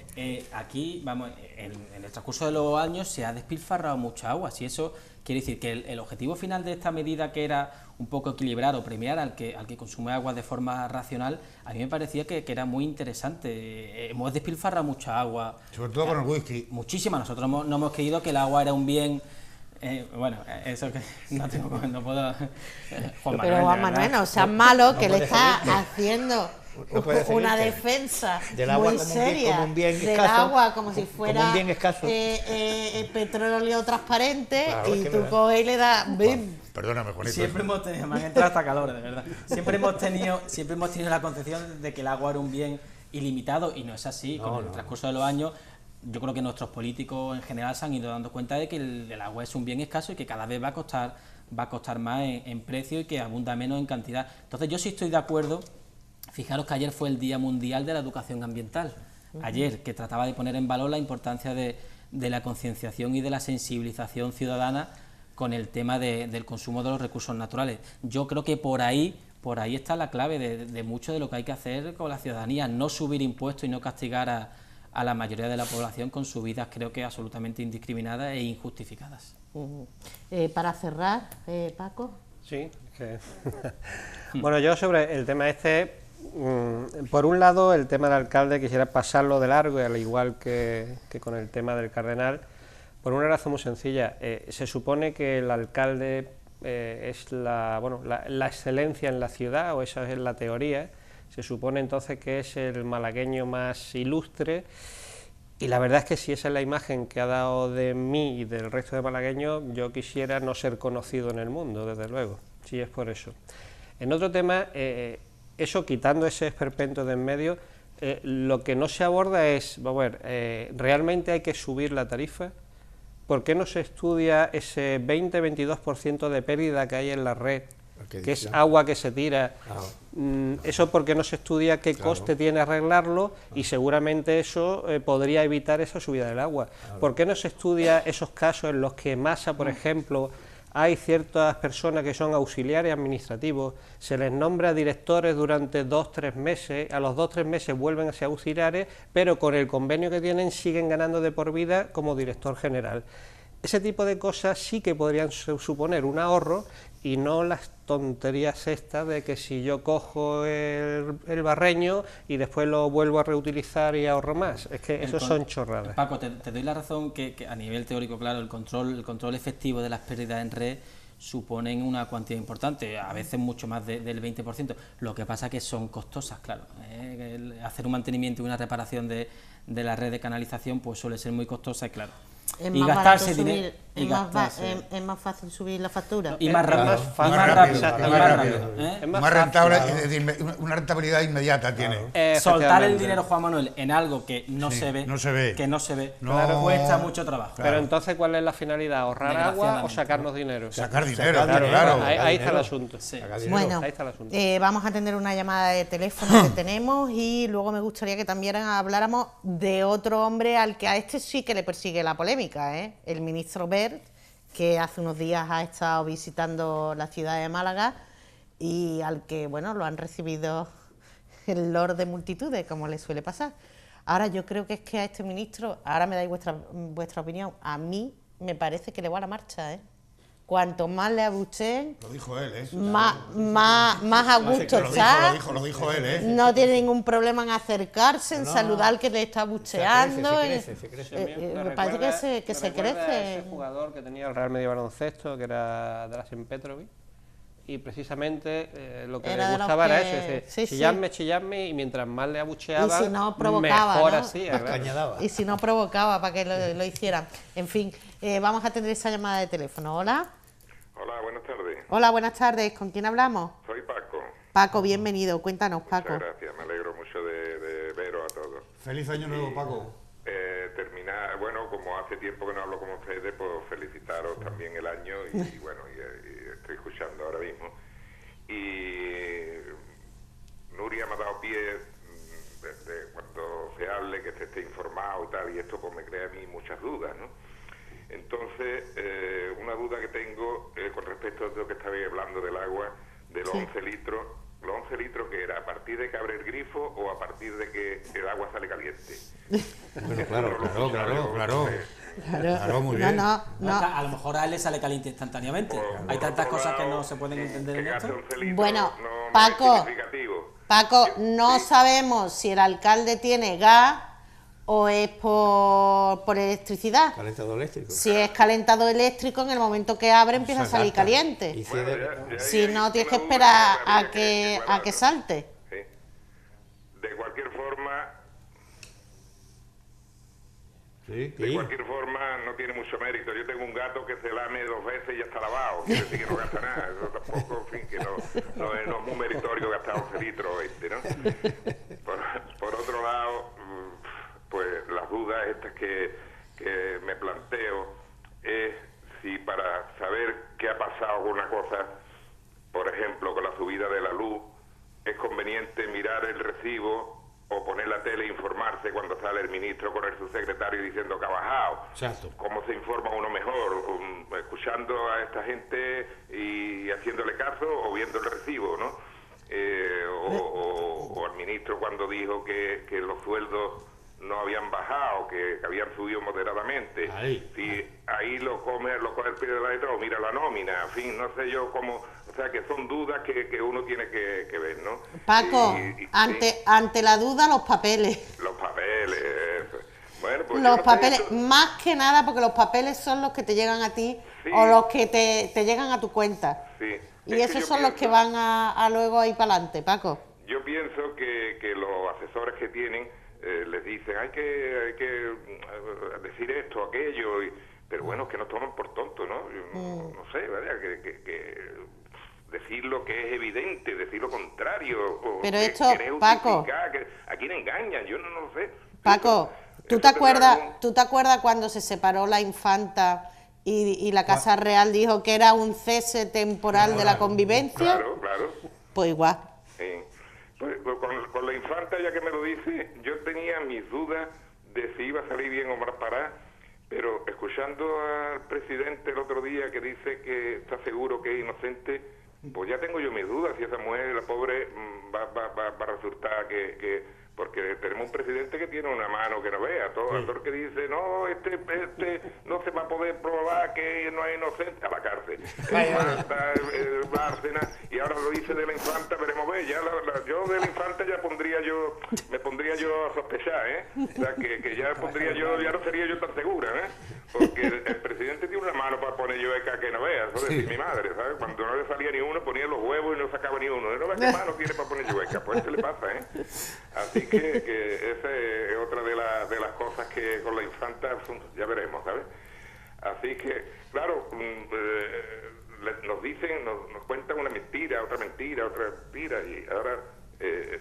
aquí, vamos, en el transcurso de los años se ha despilfarrado mucha agua. Si eso quiere decir que el objetivo final de esta medida, que era un poco equilibrar o premiar al que consume agua de forma racional, a mí me parecía que era muy interesante. Hemos despilfarrado mucha agua. Sobre todo con el whisky. Muchísima. Nosotros no hemos creído que el agua era un bien. Bueno, eso que no puedo. Juan Pero de Juan verdad. Manuel, no seas malo, que le puede está seguirte. haciendo No puede una seguirte. defensa Del agua muy como seria como un bien del escaso, agua como si como fuera un bien escaso. petróleo transparente, Claro, y es que tú no. coges y le das ¡bim! Perdóname, Juanito. Siempre hemos tenido, me han entrado hasta calor, de verdad. Siempre hemos tenido la concepción de que el agua era un bien ilimitado, y no es así. Con el transcurso de los años, yo creo que nuestros políticos en general se han ido dando cuenta de que el agua es un bien escaso y que cada vez va a costar más en precio y que abunda menos en cantidad. Entonces yo sí estoy de acuerdo. Fijaros que ayer fue el Día Mundial de la Educación Ambiental. Ayer, que trataba de poner en valor la importancia de la concienciación y de la sensibilización ciudadana con el tema del consumo de los recursos naturales. Yo creo que por ahí está la clave de mucho de lo que hay que hacer con la ciudadanía: no subir impuestos y no castigar a la mayoría de la población con subidas, creo que absolutamente indiscriminadas e injustificadas. Para cerrar, Paco. Sí, bueno, yo sobre el tema por un lado, el tema del alcalde quisiera pasarlo de largo, y al igual que con el tema del cardenal, por una razón muy sencilla. Se supone que el alcalde es la excelencia en la ciudad, o esa es la teoría. Se supone entonces que es el malagueño más ilustre, y la verdad es que si esa es la imagen que ha dado de mí y del resto de malagueños, yo quisiera no ser conocido en el mundo, desde luego, si es por eso. En otro tema, eso, quitando ese esperpento de en medio, lo que no se aborda es, vamos a ver, ¿realmente hay que subir la tarifa? ¿Por qué no se estudia ese 20-22% de pérdida que hay en la red, que es agua que se tira? Eso, porque no se estudia qué coste tiene arreglarlo, y seguramente eso podría evitar esa subida del agua. ¿Por qué no se estudia esos casos en los que en Masa, por ejemplo, hay ciertas personas que son auxiliares administrativos, se les nombra directores durante 2-3 meses, a los 2-3 meses vuelven a ser auxiliares, pero con el convenio que tienen siguen ganando de por vida como director general? Ese tipo de cosas sí que podrían suponer un ahorro, y no las tonterías estas de que si yo cojo el barreño y después lo vuelvo a reutilizar y ahorro más. Es que eso son chorradas. Paco, te doy la razón que a nivel teórico, claro, el control efectivo de las pérdidas en red suponen una cuantía importante, a veces mucho más del 20%. Lo que pasa es que son costosas, claro. Hacer un mantenimiento y una reparación de la red de canalización pues suele ser muy costosa, y claro. Es Y más gastarse barato dinero. subir, es más fácil subir la factura. Y más rápido. más fácil, Más rápido. exactamente. Más rápido, ¿eh? Es Más fácil, rentable, claro. una rentabilidad inmediata tiene. Soltar el Efectivamente. dinero, Juan Manuel, en algo que no se ve, que no se ve, No. cuesta mucho trabajo. Pero entonces, ¿cuál es la finalidad? ¿Ahorrar agua o Desgraciadamente. sacarnos dinero? Sacar dinero, Sacar claro. Ahí está el asunto. Sí. Bueno, Ahí está el asunto. vamos a atender una llamada de teléfono que tenemos, y luego me gustaría que también habláramos de otro hombre al que a este sí que le persigue la polémica, el ministro Wert, que hace unos días ha estado visitando la ciudad de Málaga, y al que, bueno, lo han recibido el lord de multitudes, como le suele pasar. Ahora yo creo que es que a este ministro, ahora me dais vuestra opinión, a mí me parece que le va a la marcha, Cuanto más le abucheen, Lo dijo él, más a gusto está. Lo dijo él, No tiene ningún problema en acercarse, en saludar al que le está bucheando. Se crece. Me parece que se recuerda a crece. ese jugador que tenía el Real Madrid Baloncesto, que era Drazen Petrovic, y precisamente lo que Era le de los gustaba era que- eso, es sí, sí. chillarme, y mientras más le abucheaba, Y si no, provocaba, mejor ¿no? así. Más caña daba. Y si no provocaba para que lo hicieran. En fin, vamos a tener esa llamada de teléfono. Hola. Hola, buenas tardes. Hola, buenas tardes. ¿Con quién hablamos? Soy Paco. Paco, bienvenido. Cuéntanos, Paco. Muchas gracias, me alegro mucho de veros a todos. Feliz año nuevo, Paco. Bueno, como hace tiempo que no hablo con ustedes, pues felicitaros también el año y bueno, y estoy escuchando ahora mismo. Y Nuria me ha dado pie desde cuando se hable, que se esté informado y tal, y esto pues me crea a mí muchas dudas, ¿no? Entonces, una duda que tengo con respecto a lo que estabais hablando del agua, de los 11 litros. ¿Los 11 litros que era a partir de que abre el grifo o a partir de que el agua sale caliente? Bueno, claro. Claro, muy bien. No. A lo mejor a él le sale caliente instantáneamente. Hay tantas cosas que no se pueden entender en esto. Bueno, no Paco. es significativo. Paco, Sí, no sí. sabemos si el alcalde tiene gas o es por electricidad. Calentador eléctrico. Si es calentado eléctrico, en el momento que abre empieza a salir caliente. Y si Bueno, es de- ya Si hay no, tienes que una duda esperar que habría a que aclarar, salte. Sí. De cualquier forma, Sí. no tiene mucho mérito. Yo tengo un gato que se lame 2 veces y ya está lavado. Quiere decir que no gasta nada. Eso tampoco, en fin, que no es muy meritorio gastar 11 litros, ¿no? Por otro lado, pues las dudas estas que me planteo es si para saber qué ha pasado con una cosa, por ejemplo, con la subida de la luz, es conveniente mirar el recibo o poner la tele e informarse cuando sale el ministro con el subsecretario diciendo que ha bajado. Exacto. ¿Cómo se informa uno mejor? Escuchando a esta gente y haciéndole caso o viendo el recibo, ¿no? O al ministro cuando dijo que los sueldos no habían bajado, que habían subido moderadamente. Ahí lo coge el pie de la letra o mira la nómina, en fin, no sé yo cómo, o sea que son dudas que uno tiene que ver, ¿no? Paco, Y- ante la duda, los papeles. los papeles, bueno, pues yo Los no sé, papeles, esto- más que nada, porque los papeles son los que te llegan a ti Sí. o los que te llegan a tu cuenta. sí. Y Es que esos yo son los que pienso- van a luego ir para adelante, Paco. Yo pienso que los asesores que tienen les dicen hay que decir esto, aquello, pero bueno, que nos toman por tontos, ¿no? Yo no sé, ¿verdad? Que decir lo que es evidente, decir lo contrario. O Pero que esto, querer Paco. justificar, ¿a quién engañan? Yo no lo sé. Paco, ¿tú Eso te tendrá algún- ¿tú te acuerdas cuando se separó la infanta y la Casa Real dijo que era un cese temporal de la convivencia? Claro. Pues igual. Sí. Pues, con la infanta, ya que me lo dice, yo tenía mis dudas de si iba a salir bien o mal parada, pero escuchando al presidente el otro día que dice que está seguro que es inocente, pues ya tengo yo mis dudas si esa mujer, la pobre, va a resultar porque tenemos un presidente que tiene una mano que no vea, todo actor que dice, no, este no se va a poder probar que no es inocente, a la cárcel. Bárcena, y ahora lo dice de la infanta, veremos ver, ya yo de la infanta ya me pondría yo a sospechar, o sea, que ya ya no sería yo tan segura, porque el presidente tiene una mano para poner yo que no vea, eso decía mi madre, ¿sabes? Cuando no le salía ni uno, ponía los huevos y no sacaba ni uno, no ve qué mano tiene para poner yueca, pues eso le pasa, Así que esa es otra de las cosas que con la infanta ya veremos, ¿sabes? Así que, claro, nos dicen, nos cuentan una mentira, otra mentira, y ahora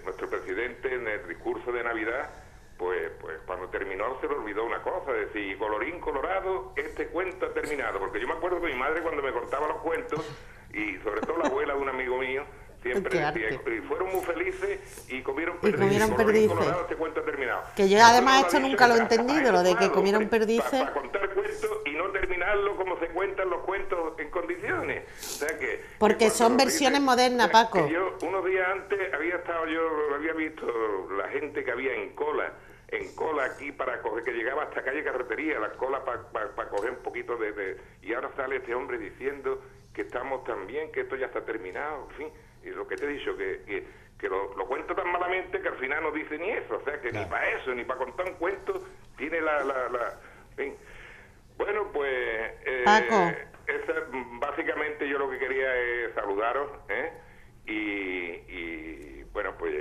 nuestro presidente en el discurso de Navidad, pues cuando terminó se le olvidó una cosa, decir, colorín colorado, este cuento ha terminado, porque yo me acuerdo de mi madre cuando me contaba los cuentos, y sobre todo la abuela de un amigo mío, siempre Qué decía, arte. y fueron muy felices y comieron Y perdices. comieron Colorín perdices. colorado, este cuento ha terminado. Que yo Eso además no lo esto ha dicho nunca lo he en casa. entendido, lo de que Claro, comieron hombre, perdices. Para contar cuentos y no terminarlo como se cuentan los cuentos en condiciones. O sea que Porque que cuando son nos versiones dicen- modernas, o sea, Paco. que yo unos días antes había visto la gente que había en cola aquí para coger, que llegaba hasta calle Carretería, la cola para coger un poquito y ahora sale este hombre diciendo que estamos tan bien, que esto ya está terminado, en fin, y lo que te he dicho, que lo cuento tan malamente que al final no dice ni eso, o sea que ni para eso, ni para contar un cuento, tiene en fin. Bueno, pues Paco. esa básicamente yo lo que quería es saludaros, y bueno, pues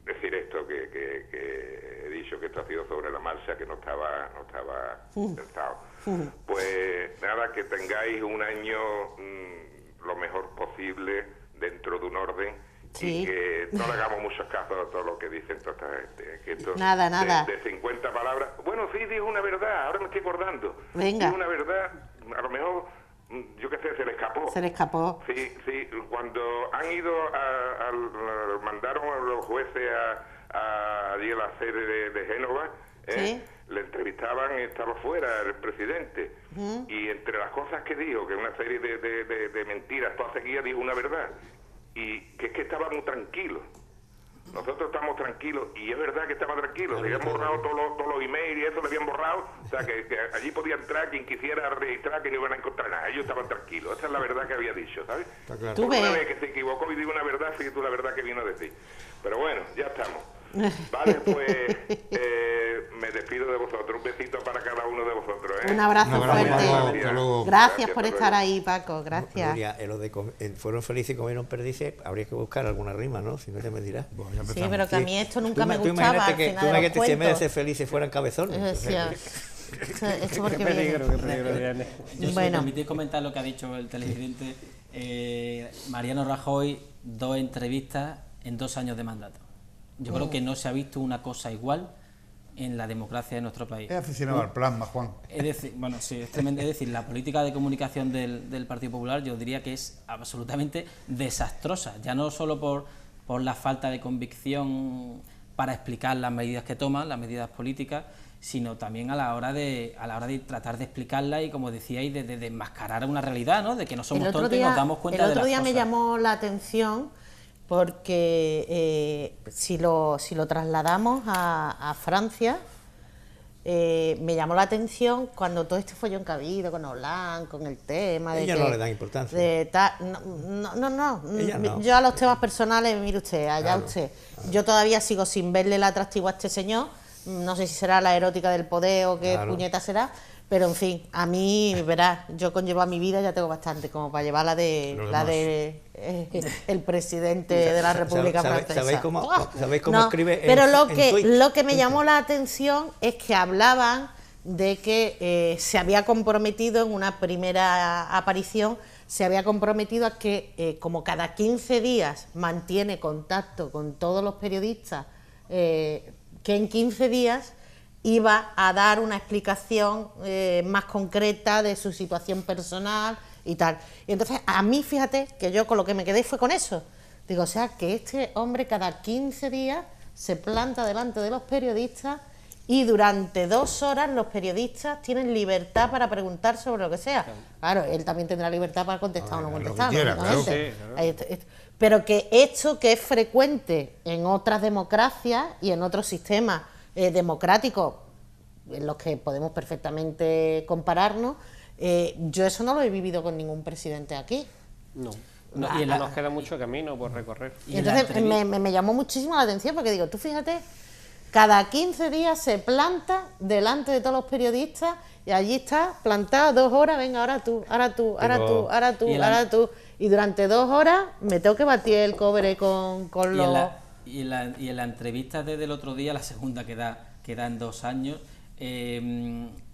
decir esto que he dicho que esto ha sido sobre la marcha, que no estaba pensado. Pues nada, que tengáis un año lo mejor posible dentro de un orden. Sí. Y que no le hagamos muchos casos a todo lo que dicen toda esta gente. Que esto Nada. De 50 palabras. Bueno, sí, dijo una verdad, ahora me estoy acordando. Venga. Dijo una verdad, a lo mejor, yo qué sé, se le escapó. Se le escapó. Sí, cuando han ido mandaron a los jueces allí a la sede de Génova, Sí. le entrevistaban, estaba fuera el presidente, y entre las cosas que dijo, que una serie de mentiras, todas seguidas, dijo una verdad, y que es que estaba muy tranquilo. Nosotros estamos tranquilos, y es verdad que estaba tranquilo, le habían borrado todos los emails y eso, le habían borrado, o sea, que allí podía entrar quien quisiera registrar, que no iban a encontrar nada, ellos estaban tranquilos, esa es la verdad que había dicho, ¿sabes? Está claro. Tú Una ves. vez que se equivocó y digo una verdad, fíjate tú la verdad que vino a decir. Pero bueno, ya estamos. Vale, pues me despido de vosotros, un besito para cada uno de vosotros, ¿eh? Un abrazo Un abrazo, fuerte. hasta luego. Gracias por hasta estar luego. ahí, Paco. Gracias. Nuria, lo de fueron felices y comieron perdices, habría que buscar alguna rima, ¿no? Si no, ya me dirás. Bueno, ya Sí, empezamos. pero que a mí esto nunca me Tú gustaba imagínate al que, final tú de los imagínate si en vez de cuentos. ser felices fueran cabezones. Decía, esto porque Qué viene. peligro, Diane. Yo, si Bueno. me permitís comentar lo que ha dicho el televidente, Mariano Rajoy, 2 entrevistas en 2 años de mandato. Yo creo que no se ha visto una cosa igual en la democracia de nuestro país. Es aficionado al plasma, Juan. Es decir, bueno, sí, es tremendo. Es decir, la política de comunicación del Partido Popular, yo diría que es absolutamente desastrosa, ya no solo por la falta de convicción para explicar las medidas que toman, las medidas políticas, sino también a la hora de tratar de explicarla y, como decíais, de enmascarar una realidad, ¿no? De que no somos tontos y nos damos cuenta de las El otro día me cosas. llamó la atención porque si lo trasladamos a Francia, me llamó la atención cuando todo este follón que ha habido con Hollande, con el tema de Ella que... no le dan importancia. No. Ella no. Yo a los temas personales, mire usted, allá Claro, usted. Yo todavía sigo sin verle el atractivo a este señor. No sé si será la erótica del poder o qué Claro. puñeta será, pero en fin, a mí, verás, yo con llevar mi vida ya tengo bastante, como para llevar la de el presidente de la República Francesa. ¿Sabéis cómo No, escribe pero en lo Twitter? que me llamó la atención es que hablaban de que se había comprometido en una primera aparición, se había comprometido a que como cada 15 días mantiene contacto con todos los periodistas, que en 15 días iba a dar una explicación más concreta de su situación personal y tal. Y entonces, a mí, fíjate, que yo con lo que me quedé fue con eso. Digo, o sea, que este hombre cada 15 días se planta delante de los periodistas y durante 2 horas los periodistas tienen libertad para preguntar sobre lo que sea. Claro, él también tendrá libertad para contestar o no lo que contestar, quiera, lógicamente. claro. Ahí está. Pero que esto que es frecuente en otras democracias y en otros sistemas democráticos en los que podemos perfectamente compararnos, yo eso no lo he vivido con ningún presidente aquí. No. No, y en la- Nos queda mucho camino por recorrer. Y Y en la entonces entrevista- me llamó muchísimo la atención porque digo, tú fíjate, cada 15 días se planta delante de todos los periodistas y allí está plantado 2 horas, venga, ahora tú, ahora tú, ahora Pero- tú, ahora tú, y en la- ahora tú. Y durante 2 horas me tengo que batir el cobre con Y los... en la entrevista desde el otro día, la segunda que da en 2 años,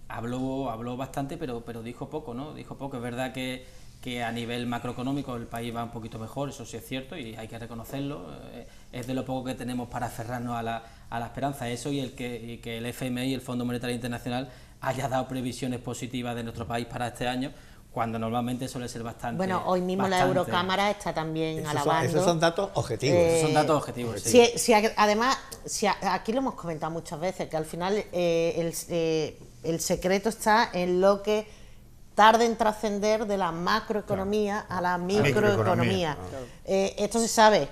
habló bastante, pero dijo poco, ¿no? Dijo poco. Es verdad que a nivel macroeconómico el país va un poquito mejor, eso sí es cierto y hay que reconocerlo. Es de lo poco que tenemos para aferrarnos a la esperanza. Eso y que el FMI, el Fondo Monetario Internacional, haya dado previsiones positivas de nuestro país para este año, cuando normalmente suele ser bastante... Bueno, hoy mismo la bastante- Eurocámara está también Esos alabando... son datos objetivos. Son datos objetivos, sí. Además, aquí lo hemos comentado muchas veces, que al final el secreto está en lo que tarda en trascender de la macroeconomía a la microeconomía. Esto se sabe,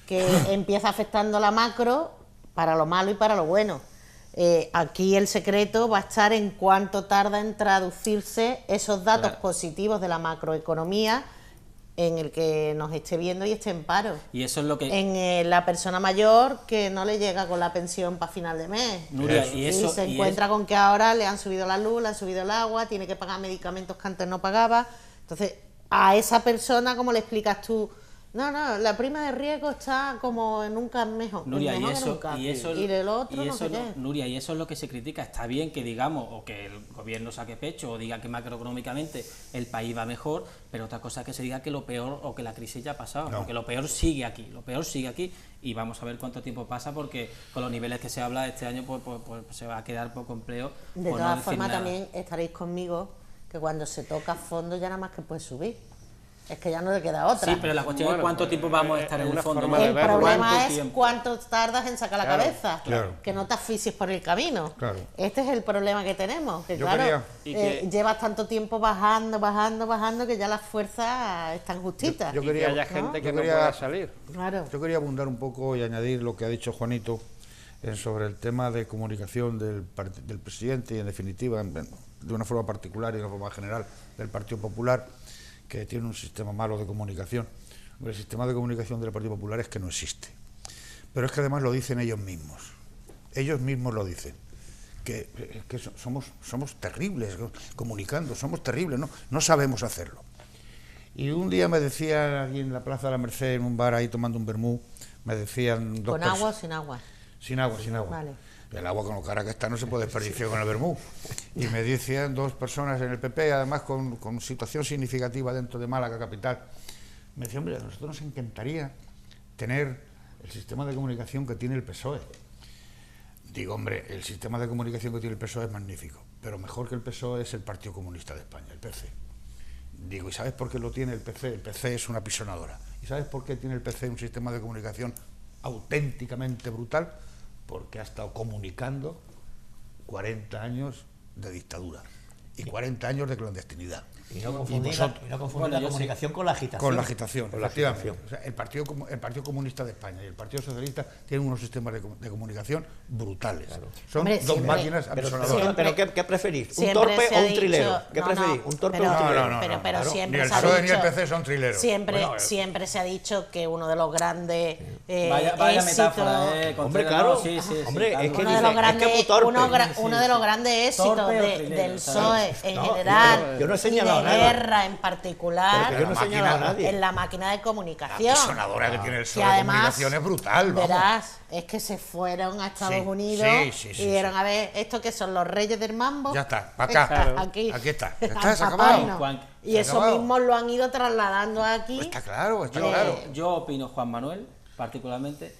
que empieza afectando la macro para lo malo y para lo bueno. Aquí el secreto va a estar en cuánto tarda en traducirse esos datos Claro. positivos de la macroeconomía en el que nos esté viendo y esté en paro. Y eso es lo que... En la persona mayor que no le llega con la pensión para final de mes. Nuria, y y eso- se y encuentra con que ahora le han subido la luz, le han subido el agua, tiene que pagar medicamentos que antes no pagaba. Entonces, a esa persona, ¿cómo le explicas tú? No, la prima de riesgo está como en un mejor. Nuria, y el otro no sé qué. Nuria, y eso es lo que se critica. Está bien que digamos, o que el gobierno saque pecho, o diga que macroeconómicamente el país va mejor, pero otra cosa es que se diga que lo peor, o que la crisis ya ha pasado, porque lo peor sigue aquí, y vamos a ver cuánto tiempo pasa, porque con los niveles que se habla este año, pues se va a quedar poco empleo. De todas formas, también estaréis conmigo que cuando se toca a fondo ya nada más que puede subir. Es que ya no le queda otra. Sí, pero la cuestión es cuánto tiempo vamos a estar en el fondo. El problema es cuánto tardas en sacar la cabeza. Claro. Que no te asfixies por el camino. Claro. Este es el problema que tenemos. Que Yo claro, quería- llevas tanto tiempo bajando, que ya las fuerzas están justitas. Y que haya gente que no pueda salir. Claro. Yo quería abundar un poco y añadir lo que ha dicho Juanito sobre el tema de comunicación del presidente y, en definitiva, de una forma particular y de una forma general, del Partido Popular, que tiene un sistema malo de comunicación. El sistema de comunicación del Partido Popular es que no existe. Pero es que además lo dicen ellos mismos. Ellos mismos lo dicen. Que somos terribles comunicando, somos terribles, no sabemos hacerlo. Y un día me decían, aquí en la Plaza de la Merced, en un bar ahí tomando un vermú, me decían dos ¿Con agua o sin agua? Sin agua. Vale. El agua con lo cara que está no se puede desperdiciar con el vermú. Y me decían dos personas en el PP, además con situación significativa dentro de Málaga capital. Me decían, hombre, a nosotros nos encantaría tener el sistema de comunicación que tiene el PSOE. Digo, hombre, el sistema de comunicación que tiene el PSOE es magnífico, pero mejor que el PSOE es el Partido Comunista de España, el PC. Digo, ¿y sabes por qué lo tiene el PC? El PC es una apisonadora. ¿Y sabes por qué tiene el PC un sistema de comunicación auténticamente brutal? Porque ha estado comunicando 40 años de dictadura y 40 años de clandestinidad. Y no confundir la comunicación con la agitación. Con la agitación, efectivamente. O sea, el Partido Comunista de España y el Partido Socialista tienen unos sistemas de comunicación brutales. Claro. Son dos máquinas apisonadoras. Pero ¿qué preferís? ¿Un Siempre torpe se o ha un dicho- trilero? ¿Qué no, preferís? no, ¿Un torpe pero- o un trilero? Pero Claro, siempre ni el se ha PSOE ni el dicho- PC son trileros. Siempre se ha dicho que uno de los grandes Vaya éxitos, metáfora, Hombre, Contreras, claro. no, sí, Hombre, claro. es que uno de dice, los es que grandes, es muy torpe. uno de los grandes éxitos Torpe o del trilero, PSOE en No, general yo no he y señalado de nada. Guerra en particular, Pero yo no he señalado a nadie. en la máquina de comunicación. La apisonadora que tiene el Que PSOE de además, comunicación es brutal, vamos. verás, es que se fueron a Estados Sí, Unidos sí, y vieron, a ver, ¿esto que son los reyes del mambo? Ya está, para acá. Está aquí. Aquí está. Ya A está, se ha taparnos. acabado. Juan, Y se ha eso acabado. mismo lo han ido trasladando aquí. Pues está claro, está Eh, claro. Yo opino, Juan Manuel, particularmente,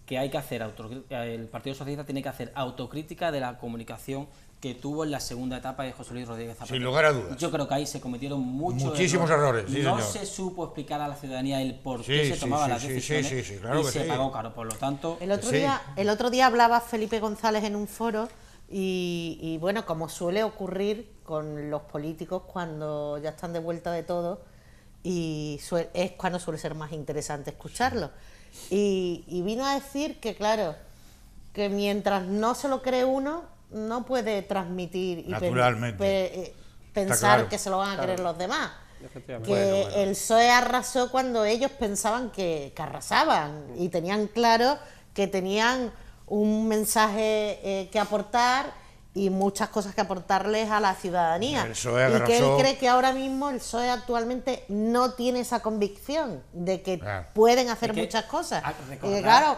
que hay que hacer el Partido Socialista tiene que hacer autocrítica de la comunicación que tuvo en la segunda etapa de José Luis Rodríguez Zapatero. Sin lugar a dudas. Yo creo que ahí se cometieron Muchísimos errores, sí, no señor. se supo explicar a la ciudadanía el por Sí, qué se sí, tomaban sí, las sí, decisiones sí, claro y que se sí. pagó caro. Por lo tanto, El otro, Sí. el otro día hablaba Felipe González en un foro y bueno, como suele ocurrir con los políticos cuando ya están de vuelta de todo, es cuando suele ser más interesante escucharlo. Y vino a decir que, claro, que mientras no se lo cree uno, no puede transmitir y Naturalmente. pensar claro. que se lo van a creer los demás. Efectivamente. Que el PSOE arrasó cuando ellos pensaban que arrasaban y tenían claro que tenían un mensaje que aportar y muchas cosas que aportarles a la ciudadanía. El PSOE y que él arrasó. cree que ahora mismo el PSOE actualmente no tiene esa convicción de que Claro. pueden hacer Es que, muchas cosas. Y recordar- que, claro,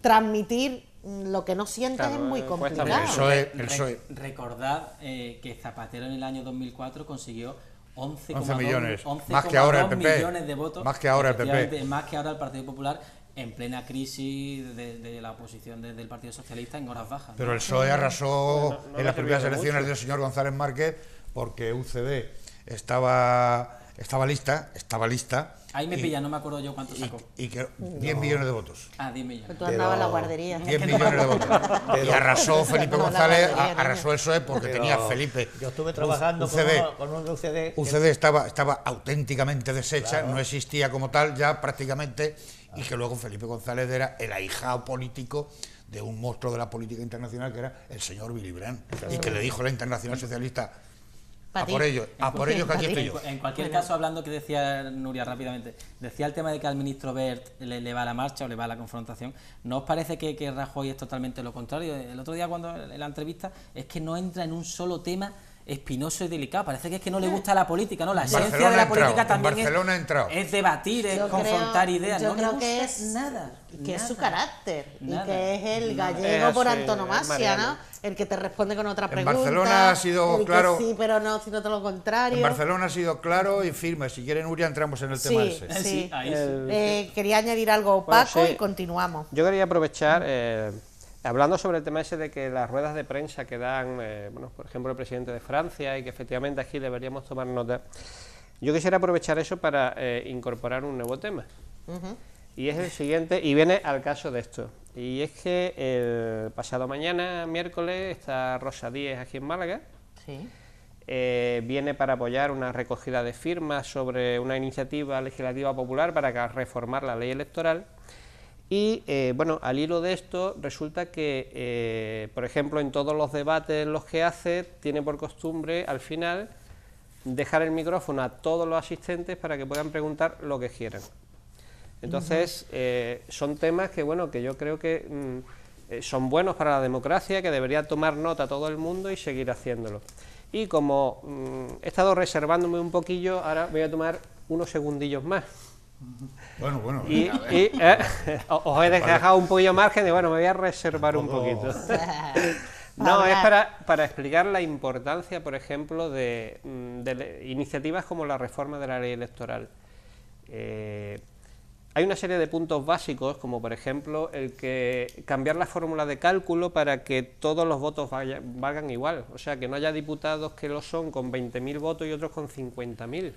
transmitir lo que no sientes Claro, es muy cuesta complicado. mucho. El PSOE. Recordad que Zapatero en el año 2004 consiguió 11 millones. Más que ahora el PP. millones de votos. Más que ahora el PP. Efectivamente, más que ahora el Partido Popular en plena crisis de la oposición del Partido Socialista en horas bajas, ¿no? Pero el PSOE arrasó No en le las primeras sirvió elecciones mucho. del señor González Márquez porque UCD estaba lista Ahí me pilla, no me acuerdo yo cuánto sacó. y que 10 millones de votos. 10 millones. Tú andabas en la guardería. 10 millones de votos. Y arrasó Felipe No, la González, guardería, niño. arrasó el PSOE porque Pero tenía Felipe. Yo estuve trabajando con un UCD. UCD estaba auténticamente deshecha, no existía como tal ya prácticamente, y que luego Felipe González era el ahijado político de un monstruo de la política internacional que era el señor Willy Brandt, y que le dijo la Internacional Socialista, Pa' a ti. por ellos que aquí estoy yo. En cualquier caso, hablando que decía Nuria rápidamente, decía el tema de que al ministro Wert le va la marcha o le va la confrontación. ¿No os parece que Rajoy es totalmente lo contrario? El otro día cuando en la entrevista es que no entra en un solo tema espinoso y delicado. Parece que es que no le gusta la política, ¿no? La esencia Barcelona de la ha entrado, política en también Barcelona ha entrado. es debatir, es Yo confrontar creo- ideas. yo No le creo gusta que es nada. que es su nada. carácter Nada. y que es el Nada. gallego por Sí, antonomasia, Mariano. ¿no? El que te responde con otra En pregunta. Barcelona ha sido el que claro- sí, pero no, sino todo lo contrario. En Barcelona ha sido claro y firme. Si quieren, Nuria, entramos en el tema Sí, ese. sí. Sí, ahí sí. Quería añadir algo Bueno, Paco sí. y continuamos. Yo quería aprovechar, hablando sobre el tema ese de que las ruedas de prensa que dan, bueno, por ejemplo, el presidente de Francia y que efectivamente aquí deberíamos tomar nota, yo quisiera aprovechar eso para incorporar un nuevo tema. Y es el siguiente, y viene al caso de esto. Y es que el pasado mañana, miércoles, está Rosa Díez aquí en Málaga. Sí. Viene para apoyar una recogida de firmas sobre una iniciativa legislativa popular para reformar la ley electoral. Y bueno, al hilo de esto resulta que, por ejemplo, en todos los debates en los que hace, tiene por costumbre al final dejar el micrófono a todos los asistentes para que puedan preguntar lo que quieran. Entonces, son temas que, bueno, que yo creo que son buenos para la democracia, que debería tomar nota todo el mundo y seguir haciéndolo. Y como he estado reservándome un poquillo, ahora voy a tomar unos segundillos más. Bueno. Y, a ver. os he dejado un poquillo margen de, bueno, me voy a reservar un poquito. No, es para explicar la importancia, por ejemplo, de iniciativas como la reforma de la ley electoral. Hay una serie de puntos básicos, como por ejemplo el que cambiar la fórmula de cálculo para que todos los votos valgan igual, o sea, que no haya diputados que lo son con 20.000 votos y otros con 50.000.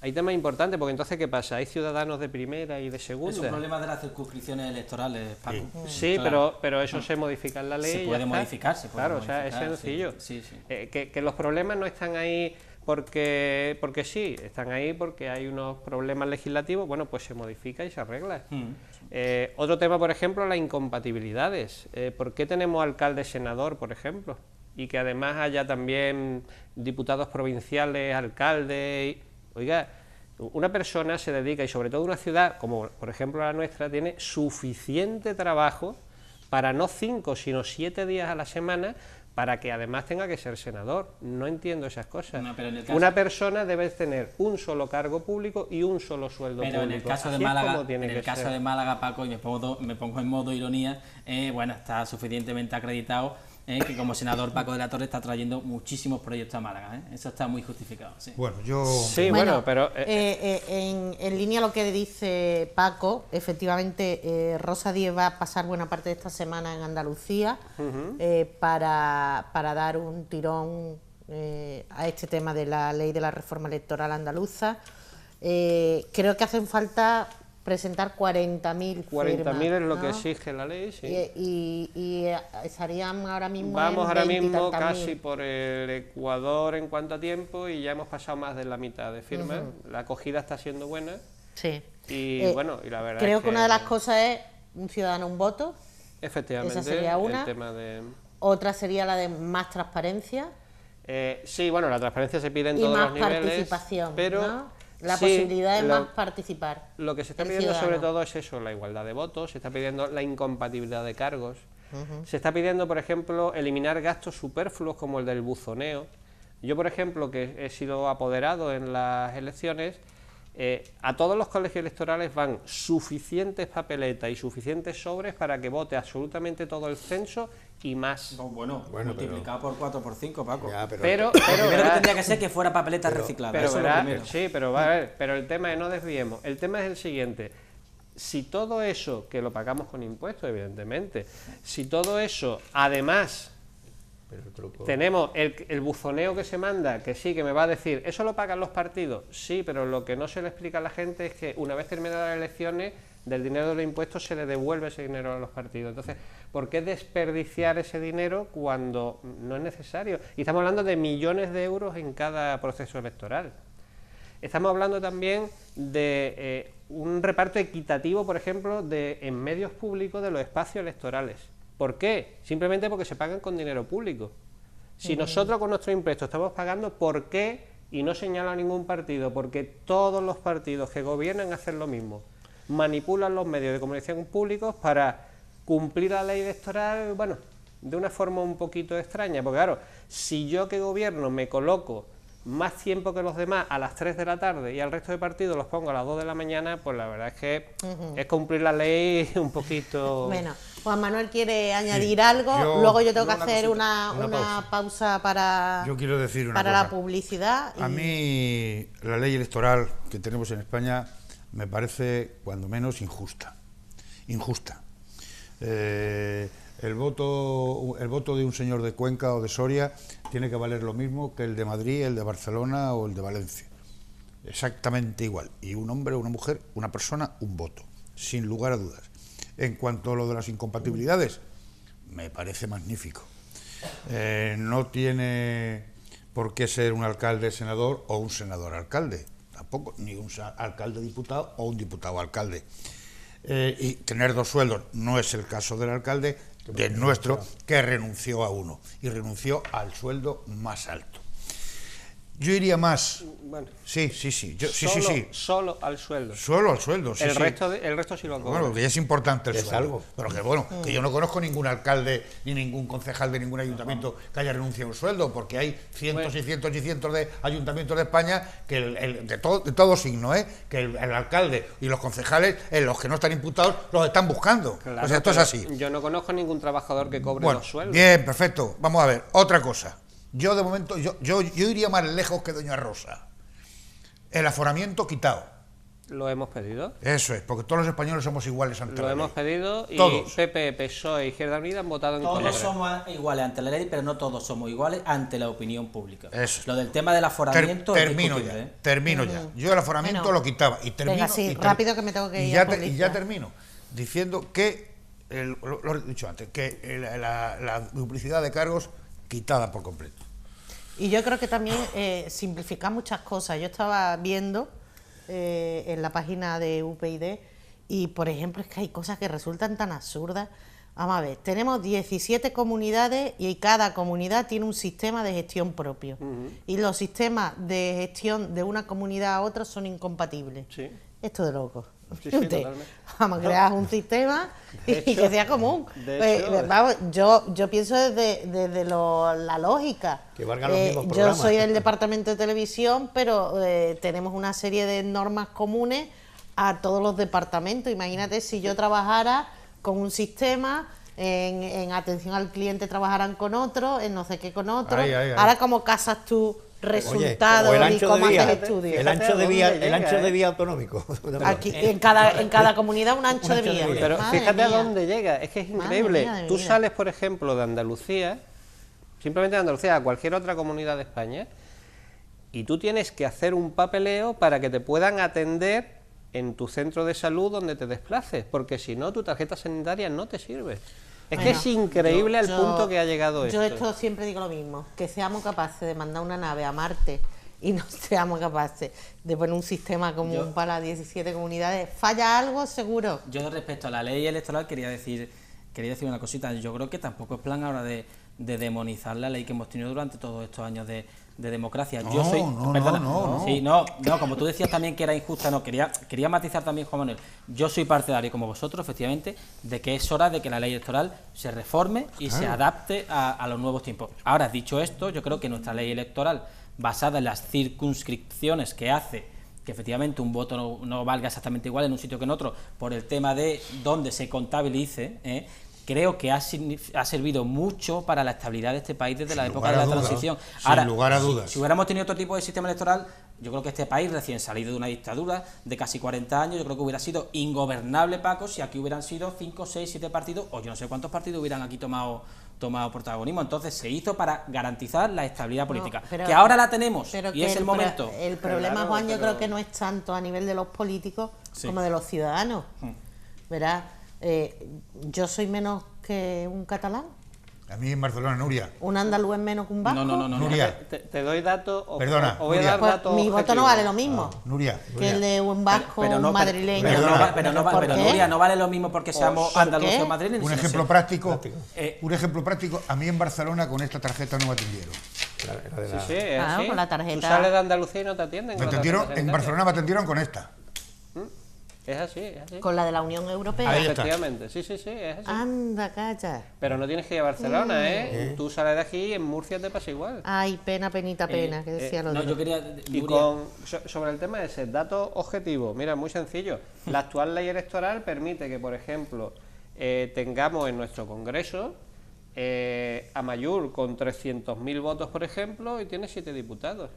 Hay temas importantes, porque entonces, ¿qué pasa? Hay ciudadanos de primera y de segunda. Es un problema de las circunscripciones electorales, Paco. Sí, Claro. pero eso se modifica en la ley. Se y puede ya está. modificar, se puede Claro, o sea, modificar, es sencillo. sí, sí. Que los problemas no están ahí porque sí, están ahí porque hay unos problemas legislativos, bueno, pues se modifica y se arregla. Otro tema, por ejemplo, las incompatibilidades. ¿Por qué tenemos alcalde-senador, por ejemplo? Y que además haya también diputados provinciales, alcaldes. Oiga, una persona se dedica, y sobre todo una ciudad como por ejemplo la nuestra, tiene suficiente trabajo para no 5, sino 7 días a la semana, para que además tenga que ser senador. No entiendo esas cosas. No, pero en el caso- Una persona debe tener un solo cargo público y un solo sueldo Pero público. en el caso de Así es Málaga, como tiene que ser. Paco, y me pongo en modo ironía, bueno, está suficientemente acreditado que como senador Paco de la Torre está trayendo muchísimos proyectos a Málaga. Eso está muy justificado. Sí. Bueno, yo... Sí, bueno, pero en línea a lo que dice Paco, efectivamente Rosa Díez va a pasar buena parte de esta semana en Andalucía para dar un tirón a este tema de la ley de la reforma electoral andaluza. Creo que hacen falta presentar 40.000 firmas. 40.000 es lo ¿no? que exige la ley, sí. Y estarían ahora mismo Vamos en ahora 20 y mismo tantas casi mil. por el Ecuador en cuanto a tiempo y ya hemos pasado más de la mitad de firmas. La acogida está siendo buena Sí. y bueno, y la verdad Creo es que una de las cosas es un ciudadano, un voto. efectivamente, esa sería una. el tema de... Otra sería la de más transparencia sí, bueno, la transparencia se pide en y todos más los niveles, participación, pero ¿no? La sí, posibilidad de lo- más participar. Lo que se está el pidiendo sobre ciudadano. todo es eso, la igualdad de votos, se está pidiendo la incompatibilidad de cargos, se está pidiendo, por ejemplo, eliminar gastos superfluos como el del buzoneo. Yo, por ejemplo, que he sido apoderado en las elecciones, a todos los colegios electorales van suficientes papeletas y suficientes sobres para que vote absolutamente todo el censo y más. Bueno, Bueno, multiplicado por 4 por 5, Paco. Ya, Pero, Lo primero que verá- tendría que ser que fuera papeleta reciclada. pero eso es lo verá, primero. sí, pero va a ver, pero el tema es no desviemos. El tema es el siguiente. Si todo eso, que lo pagamos con impuestos, evidentemente, si todo eso, además, Pero el truco- tenemos el buzoneo que se manda, que sí, que me va a decir, ¿eso lo pagan los partidos? Sí, pero lo que no se le explica a la gente es que una vez terminadas las elecciones, del dinero de los impuestos se le devuelve ese dinero a los partidos. Entonces, ¿por qué desperdiciar ese dinero cuando no es necesario? Y estamos hablando de millones de euros en cada proceso electoral. Estamos hablando también de un reparto equitativo, por ejemplo, en medios públicos de los espacios electorales. ¿Por qué? Simplemente porque se pagan con dinero público. Si nosotros con nuestros impuestos estamos pagando, ¿por qué? Y no señala a ningún partido, porque todos los partidos que gobiernan hacen lo mismo. Manipulan los medios de comunicación públicos para cumplir la ley electoral, bueno, de una forma un poquito extraña, porque claro, si yo que gobierno me coloco más tiempo que los demás a las 3 de la tarde y al resto de partidos los pongo a las 2 de la mañana, pues la verdad es que es cumplir la ley un poquito... Bueno, Juan Manuel quiere añadir algo, luego yo tengo que hacer una pausa para, yo quiero decir una para cosa. la publicidad. A mí la ley electoral que tenemos en España me parece cuando menos injusta. El voto de un señor de Cuenca o de Soria tiene que valer lo mismo que el de Madrid, el de Barcelona o el de Valencia. Exactamente igual. Y un hombre, una mujer, una persona, un voto, sin lugar a dudas. En cuanto a lo de las incompatibilidades, me parece magnífico. No tiene por qué ser un alcalde senador o un senador alcalde, tampoco, ni un alcalde diputado o un diputado alcalde. Y tener 2 sueldos no es el caso del alcalde, que es nuestro, que renunció a uno y renunció al sueldo más alto. Yo iría más. Bueno, Sí. Solo al sueldo. Solo al sueldo, sí. El Sí. resto sí lo cobra. Bueno, que es importante el Es sueldo. algo. Pero que bueno, que yo no conozco ningún alcalde ni ningún concejal de ningún ayuntamiento que haya renunciado a un sueldo, porque hay cientos y cientos y cientos de ayuntamientos de España que de todo signo, que el alcalde y los concejales, los que no están imputados, los están buscando. Claro, Pues esto es pero así. Yo no conozco ningún trabajador que cobre Bueno, 2 sueldos. bien, perfecto. Vamos a ver, otra cosa. Yo de momento, yo iría más lejos que doña Rosa. El aforamiento quitado. Lo hemos pedido. Eso es, porque todos los españoles somos iguales ante Lo la hemos ley. pedido y Todos. PP, PSOE e Izquierda Unida han votado en contra. Todos somos iguales ante la ley, pero no todos somos iguales ante la opinión pública. Eso. Lo del tema del aforamiento es Termino discutible, ya, ¿eh? termino ya. Yo el aforamiento Bueno, lo quitaba y termino. venga, sí, rápido que me tengo que ir a y publicidad. ya termino diciendo que, lo he dicho antes, que la duplicidad de cargos quitada por completo. Y yo creo que también simplificar muchas cosas. Yo estaba viendo en la página de UPyD y, por ejemplo, es que hay cosas que resultan tan absurdas. Vamos a ver, tenemos 17 comunidades y cada comunidad tiene un sistema de gestión propio. Y los sistemas de gestión de una comunidad a otra son incompatibles. Sí. Esto de loco. Sí, Usted, totalmente. vamos a crear un sistema y que sea común. de hecho, Vamos, yo pienso desde la lógica. Que valgan los mismos Yo programas. soy del departamento de televisión, pero tenemos una serie de normas comunes a todos los departamentos. Imagínate si yo trabajara con un sistema, en atención al cliente trabajaran con otro, en no sé qué con otro. Ay. Ahora, ¿cómo casas tú resultados Oye, o el y ancho cómo de vía, haces estudios? el ancho de vía, Fíjate a el dónde ancho de llega, vía autonómico. Aquí, en cada comunidad un ancho de vía. Pero Madre fíjate a mía. dónde llega, es que es Madre increíble. mía de Tú vida. sales, por ejemplo, de Andalucía, simplemente de Andalucía, a cualquier otra comunidad de España, y tú tienes que hacer un papeleo para que te puedan atender en tu centro de salud donde te desplaces, porque si no, tu tarjeta sanitaria no te sirve. Es que Bueno, es increíble el yo- punto que ha llegado Yo esto. esto siempre digo lo mismo, que seamos capaces de mandar una nave a Marte y no seamos capaces de poner un sistema común para las 17 comunidades. ¿Falla algo? Seguro. Yo respecto a la ley electoral quería decir una cosita. Yo creo que tampoco es plan ahora de demonizar la ley que hemos tenido durante todos estos años de democracia. Yo soy, perdona, sí, no, como tú decías también que era injusta, no, quería matizar también, Juan Manuel. Yo soy partidario, como vosotros, efectivamente, de que es hora de que la ley electoral se reforme y se adapte a los nuevos tiempos. Ahora, dicho esto, yo creo que nuestra ley electoral, basada en las circunscripciones que hace que efectivamente un voto no valga exactamente igual en un sitio que en otro, por el tema de dónde se contabilice, creo que ha servido mucho para la estabilidad de este país desde la época de la transición. Sin lugar a dudas. Si hubiéramos tenido otro tipo de sistema electoral, yo creo que este país, recién salido de una dictadura de casi 40 años, yo creo que hubiera sido ingobernable, Paco, si aquí hubieran sido 5, 6, 7 partidos, o yo no sé cuántos partidos hubieran aquí tomado protagonismo. Entonces se hizo para garantizar la estabilidad política. No, pero- que ahora la tenemos pero y que es el momento. El problema, Claro, Juan, yo pero- creo que no es tanto a nivel de los políticos Sí. como de los ciudadanos. Verás, yo soy menos que un catalán, A mí en Barcelona, Nuria. un andaluz es menos que un vasco. No. Nuria, Te doy datos, Perdona, o voy a Nuria. dar Pues datos mi voto no objetivos. vale lo mismo Nuria. que el de un vasco, Pero no, un madrileño. pero Nuria, no vale lo mismo porque seamos ¿Por andaluces qué? o madrileños. Un sino ejemplo ser- práctico. Eh, Un ejemplo práctico. A mí en Barcelona con esta tarjeta no me atendieron. La de la- Sí, es Claro, así. con la tarjeta. Tú sales de Andalucía y no te atienden. Me con la atendieron tarjeta en sanitaria. Barcelona me atendieron con esta. Es así, es así. Con la de la Unión Europea. Ahí está. Efectivamente, sí, es así. Anda, calla. Pero no tienes que ir a Barcelona, ¿eh? Tú sales de aquí y en Murcia te pasa igual. Ay, pena, penita, pena, que decía lo No, otro. yo quería... Y Nuria, sobre el tema ese, datos objetivos, mira, muy sencillo. La actual ley electoral permite que, por ejemplo, tengamos en nuestro Congreso a Amaiur con 300.000 votos, por ejemplo, y tiene 7 diputados.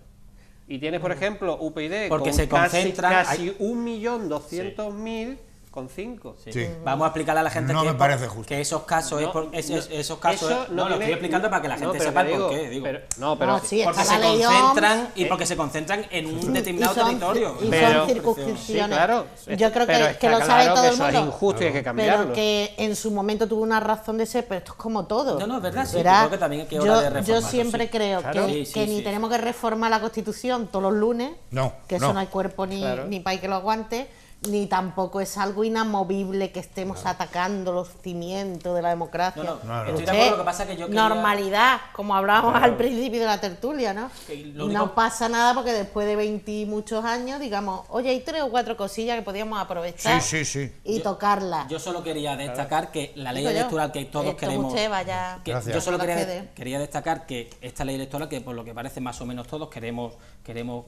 Y tienes, por ejemplo, UPyD Porque con se concentran- casi 1.200.000 con 5. Sí. Vamos a explicarle a la gente No que, me parece justo. que esos casos No, esos casos eso no, lo tiene- estoy explicando para que la gente pero sepa te el por digo, qué, digo. pero No, sí, Porque está se la ley concentran y porque se concentran en un determinado territorio. Y Pero- son circunscripciones. Sí, claro. Yo creo Pero que está lo sabe claro todo que el eso mundo. es injusto y hay que cambiarlo. Pero que en su momento tuvo una razón de ser, pero esto es como todo. No, no, es verdad, sí, Verá, yo creo que también es hora de yo reformarlo, siempre sí. creo Claro. que, Sí, que sí, ni sí. tenemos que reformar la Constitución todos los lunes, No, que eso no. no hay cuerpo ni, Claro. ni país que lo aguante, ni tampoco es algo inamovible que estemos atacando los cimientos de la democracia. No, no. Pero Estoy de acuerdo, lo que pasa es que yo quería- normalidad, como hablábamos al principio de la tertulia, ¿no? Que lo No único- pasa nada porque después de 20 y muchos años, digamos, oye, hay 3 o 4 cosillas que podíamos aprovechar Sí. y tocarlas. Yo solo quería destacar que la ley Digo yo, electoral que todos esto queremos... usted vaya- que Gracias. yo solo No la quería, cede. quería destacar que esta ley electoral, que por lo que parece más o menos todos queremos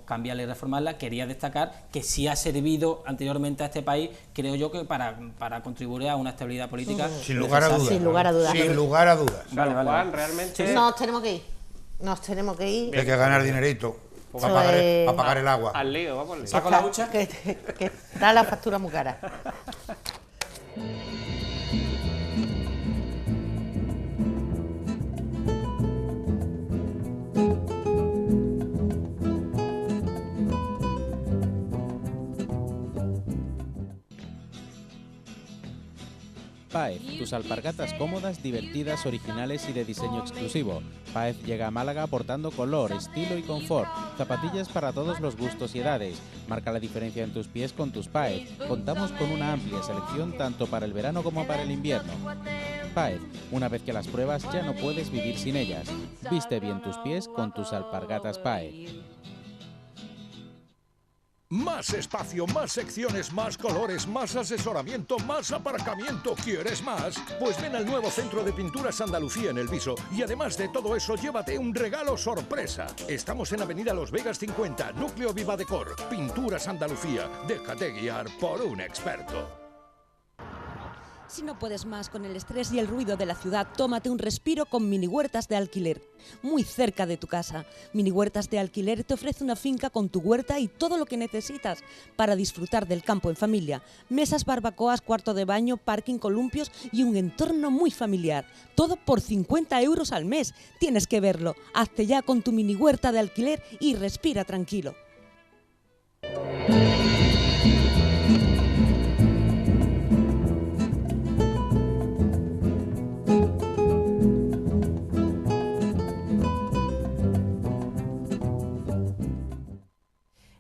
cambiarla y reformarla, quería destacar que sí ha servido anteriormente a este país, creo yo, que para contribuir a una estabilidad política. Sin lugar a necesaria. dudas. Sin lugar a dudas. Sin lugar a dudas. Vale, vale, Juan, vale. realmente... Nos tenemos que ir. Nos tenemos que ir. Hay que ganar dinerito para Eso pagar, es- para pagar el agua. Al lío, vamos al lío. ¿Saco la hucha? Que está la factura muy cara. Páez, tus alpargatas cómodas, divertidas, originales y de diseño exclusivo. Páez llega a Málaga aportando color, estilo y confort. Zapatillas para todos los gustos y edades. Marca la diferencia en tus pies con tus Páez. Contamos con una amplia selección tanto para el verano como para el invierno. Páez, una vez que las pruebas ya no puedes vivir sin ellas. Viste bien tus pies con tus alpargatas Páez. Más espacio, más secciones, más colores, más asesoramiento, más aparcamiento. ¿Quieres más? Pues ven al nuevo Centro de Pinturas Andalucía en El Viso y además de todo eso, llévate un regalo sorpresa. Estamos en Avenida Los Vegas 50, Núcleo Viva Decor. Pinturas Andalucía. Déjate guiar por un experto. Si no puedes más con el estrés y el ruido de la ciudad, tómate un respiro con Mini Huertas de Alquiler, muy cerca de tu casa. Mini Huertas de Alquiler te ofrece una finca con tu huerta y todo lo que necesitas para disfrutar del campo en familia. Mesas, barbacoas, cuarto de baño, parking, columpios y un entorno muy familiar. Todo por 50 € al mes. Tienes que verlo. Hazte ya con tu Mini Huerta de Alquiler y respira tranquilo.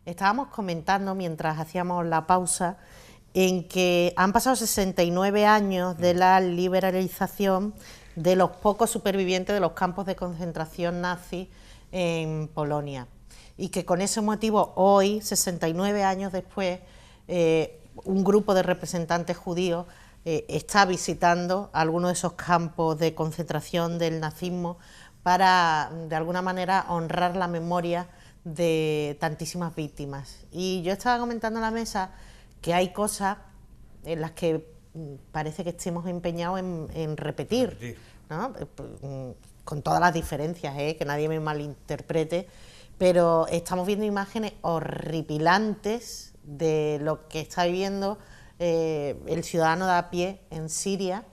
Estábamos comentando mientras hacíamos la pausa en que han pasado 69 años de la liberalización de los pocos supervivientes de los campos de concentración nazi en Polonia y que con ese motivo hoy, 69 años después, un grupo de representantes judíos está visitando algunos de esos campos de concentración del nazismo para, de alguna manera, honrar la memoria de tantísimas víctimas. Y yo estaba comentando en la mesa que hay cosas en las que parece que estemos empeñados en repetir, ¿no? Con todas las diferencias, que nadie me malinterprete, pero estamos viendo imágenes horripilantes de lo que está viviendo el ciudadano de a pie en Siria.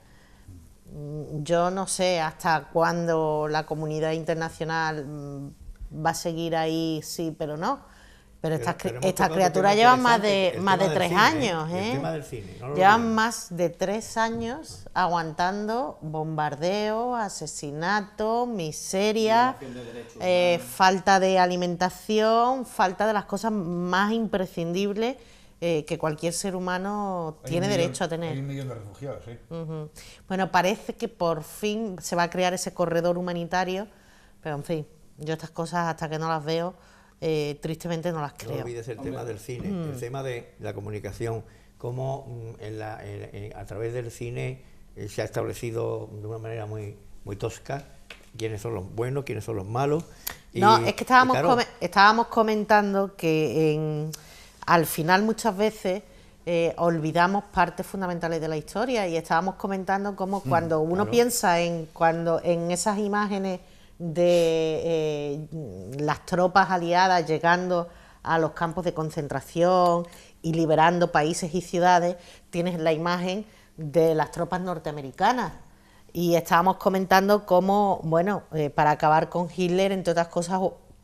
Yo no sé hasta cuándo la comunidad internacional va a seguir ahí, sí, pero no. Pero estas criaturas llevan más de 3 años, El tema del cine, no lo llevan olvidemos. más de 3 años aguantando bombardeo, asesinato, miseria, falta de alimentación, falta de las cosas más imprescindibles que cualquier ser humano tiene derecho a tener. Hay 1 millón de refugiados, sí. Ujú. Bueno, parece que por fin se va a crear ese corredor humanitario, pero en fin, yo estas cosas hasta que no las veo, tristemente no las No creo. olvides el tema del cine, el tema de la comunicación cómo a través del cine se ha establecido de una manera muy, muy tosca quiénes son los buenos, quiénes son los malos. No, es que estábamos comentando que al final muchas veces olvidamos partes fundamentales de la historia, y estábamos comentando cómo cuando uno piensa en esas imágenes de las tropas aliadas llegando a los campos de concentración y liberando países y ciudades, tienes la imagen de las tropas norteamericanas. Y estábamos comentando cómo, bueno, para acabar con Hitler, entre otras cosas,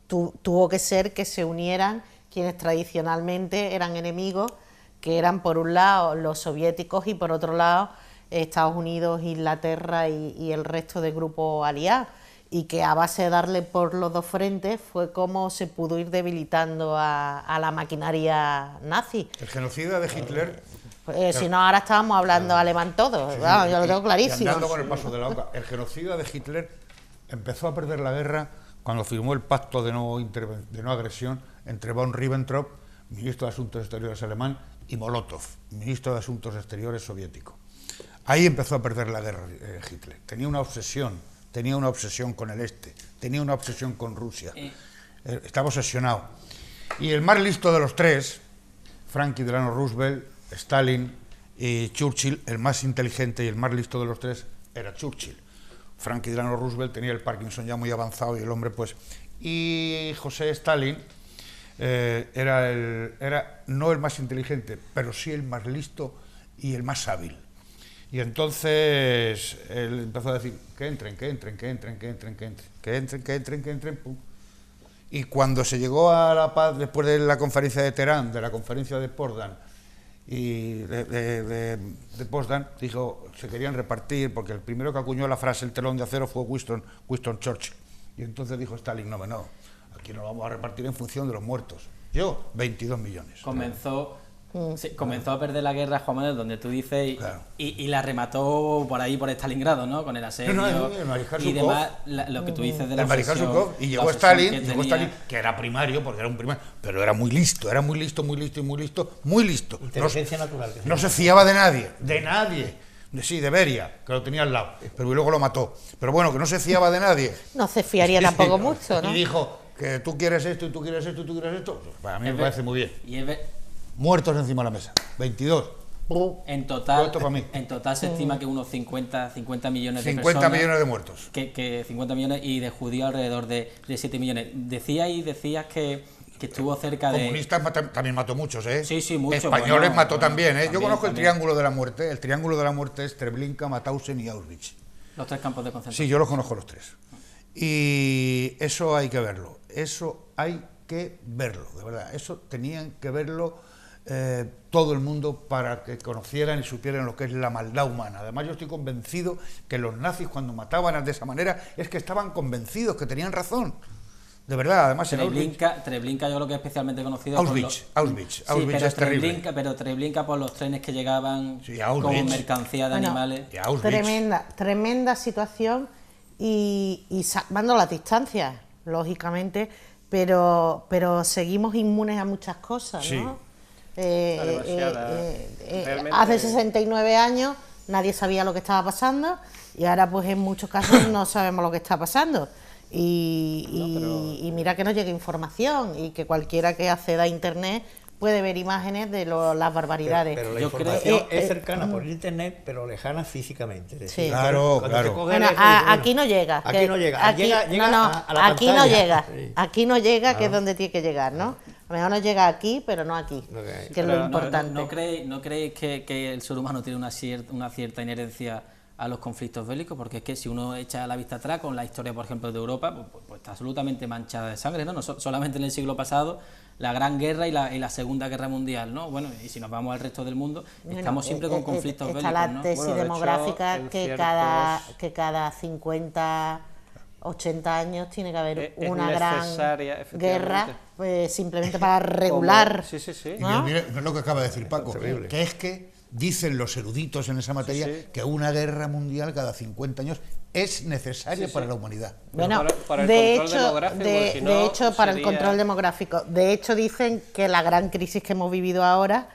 tuvo que ser que se unieran quienes tradicionalmente eran enemigos, que eran por un lado los soviéticos y por otro lado Estados Unidos, Inglaterra y el resto del grupo aliado, y que a base de darle por los dos frentes fue como se pudo ir debilitando a la maquinaria nazi. El genocida de Hitler... si no, ahora estábamos hablando alemán todos, Sí, vamos, yo lo tengo clarísimo. Y andando con el paso de la boca. El genocida de Hitler empezó a perder la guerra cuando firmó el pacto de no agresión entre von Ribbentrop, ministro de Asuntos Exteriores alemán, y Molotov, ministro de Asuntos Exteriores soviético. Ahí empezó a perder la guerra Hitler. Tenía una obsesión con el este, tenía una obsesión con Rusia. Estaba obsesionado. Y el más listo de los tres, Franklin Delano Roosevelt, Stalin y Churchill, el más inteligente y el más listo de los tres era Churchill. Franklin Delano Roosevelt tenía el Parkinson ya muy avanzado y el hombre pues... Y José Stalin era no el más inteligente, pero sí el más listo y el más hábil. Y entonces él empezó a decir que entren, pum. Y cuando se llegó a la paz después de la conferencia de Teherán, de la conferencia de Potsdam y de Potsdam, dijo, se querían repartir, porque el primero que acuñó la frase el telón de acero fue Winston Churchill. Y entonces dijo Stalin, no, aquí nos vamos a repartir en función de los muertos. Yo, 22 millones. Comenzó a perder la guerra, Juan Manuel, donde tú dices, y la remató por ahí, por Stalingrado, ¿no? Con el asedio y demás, lo que tú dices de la obsesión. Y llegó Stalin, que era primario, porque era un primario, pero era muy listo. Inteligencia natural. No se fiaba de nadie. Sí, de Beria, que lo tenía al lado, pero luego lo mató. Pero bueno, que no se fiaba de nadie. No se fiaría tampoco mucho, ¿no? Y dijo que tú quieres esto y tú quieres esto y tú quieres esto. Para mí me parece muy bien. Muertos encima de la mesa, 22. En total se estima que unos 50 millones de 50 personas, millones de muertos. Que 50 millones y de judíos alrededor de 7 millones. Decías que estuvo cerca de... Comunistas también mató muchos, ¿eh? Sí, muchos. Españoles mató también, ¿eh? Yo conozco el Triángulo de la Muerte. El Triángulo de la Muerte es Treblinka, Mauthausen y Auschwitz. Los 3 campos de concentración. Sí, yo los conozco los 3. Y eso hay que verlo. De verdad. Eso tenían que verlo todo el mundo para que conocieran y supieran lo que es la maldad humana. Además, yo estoy convencido que los nazis, cuando mataban de esa manera, es que estaban convencidos, que tenían razón. De verdad, además Treblinka yo creo que es especialmente conocido Auschwitz es terrible. Pero Treblinka por los trenes que llegaban como mercancía de animales. Tremenda situación y salvando las distancias, lógicamente, pero seguimos inmunes a muchas cosas, ¿no? Hace 69 años nadie sabía lo que estaba pasando y ahora pues en muchos casos no sabemos lo que está pasando. Y mira que nos llega información y que cualquiera que acceda a internet puede ver imágenes de las barbaridades. Pero la información es cercana por internet, pero lejana físicamente. Sí. Claro. Bueno, aquí no llega. Aquí no llega. Aquí no llega, que es donde tiene que llegar, ¿no? A lo mejor no llega aquí, pero no aquí, que es lo importante. ¿No creéis que el ser humano tiene una cierta inherencia a los conflictos bélicos? Porque es que si uno echa la vista atrás con la historia, por ejemplo, de Europa, pues está absolutamente manchada de sangre, ¿no? No solamente en el siglo pasado, la Gran Guerra y la Segunda Guerra Mundial, ¿no? Bueno, y si nos vamos al resto del mundo, estamos siempre con conflictos bélicos, ¿no? Está la tesis demográfica que cada 50... 80 años tiene que haber una gran guerra, pues, simplemente para regular. Sí. ¿No? Mira lo que acaba de decir Paco, que es que dicen los eruditos en esa materia que una guerra mundial cada 50 años es necesaria para la humanidad. Bueno, para el control demográfico. De hecho, dicen que la gran crisis que hemos vivido ahora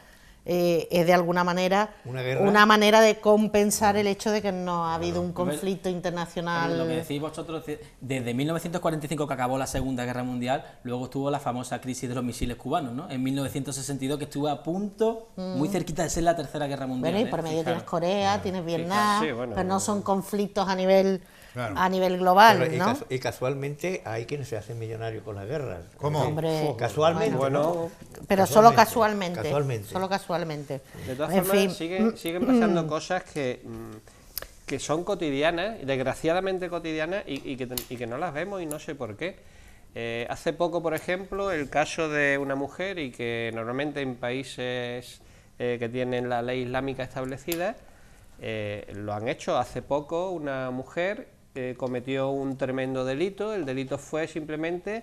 es de alguna manera ¿Una guerra? una manera de compensar el hecho de que no ha habido un conflicto internacional. Lo que decís vosotros, desde 1945 que acabó la Segunda Guerra Mundial, luego estuvo la famosa crisis de los misiles cubanos, ¿no? En 1962, que estuvo a punto, muy cerquita de ser la Tercera Guerra Mundial. Bueno, y por medio tienes Corea, tienes Vietnam, sí, bueno, pero no son conflictos a nivel Claro. a nivel global, Pero, ¿no? y casualmente hay quienes se hacen millonarios con las guerras. ¿Cómo? Hombre, Casualmente. Bueno, ¿no? pero solo casualmente. Casualmente. Solo casualmente. de todas En formas, fin, siguen pasando cosas que son cotidianas, desgraciadamente cotidianas, y que no las vemos y no sé por qué. Hace poco, por ejemplo, el caso de una mujer, y que normalmente en países que tienen la ley islámica establecida, lo han hecho. Hace poco una mujer cometió un tremendo delito. El delito fue simplemente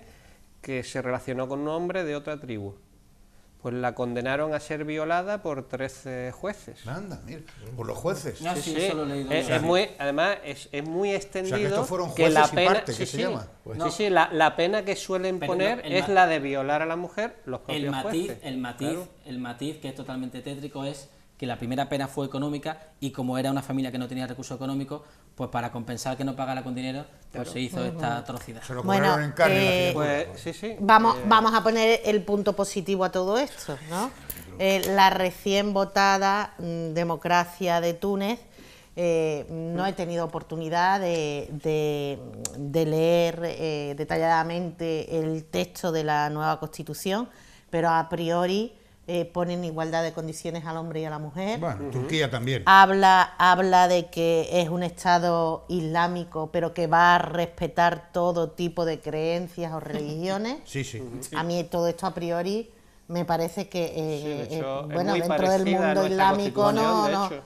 que se relacionó con un hombre de otra tribu. Pues la condenaron a ser violada por 13 jueces. Anda, mira, por los jueces. Ah, sí, eso lo he leído. Es muy, además es muy extendido. estos fueron que la jueces y pena, parte, que se llama. Pues sí, sí, la pena que suelen Pero poner el es ma- la de violar a la mujer los propios El matiz, jueces. Claro. el matiz que es totalmente tétrico es que la primera pena fue económica, y como era una familia que no tenía recursos económicos, pues para compensar que no pagara con dinero, pues se hizo esta atrocidad. Se lo Bueno, cobraron en carne la criatura. Pues sí, sí. vamos a poner el punto positivo a todo esto, ¿no? La recién votada democracia de Túnez, no he tenido oportunidad de leer detalladamente el texto de la nueva Constitución, pero a priori pone en igualdad de condiciones al hombre y a la mujer. Bueno, Turquía también. Habla de que es un Estado islámico, pero que va a respetar todo tipo de creencias o religiones. Sí, sí. A mí todo esto a priori me parece que, de hecho, es bueno, muy dentro del parecida a mundo nuestra islámico Constitución, de hecho.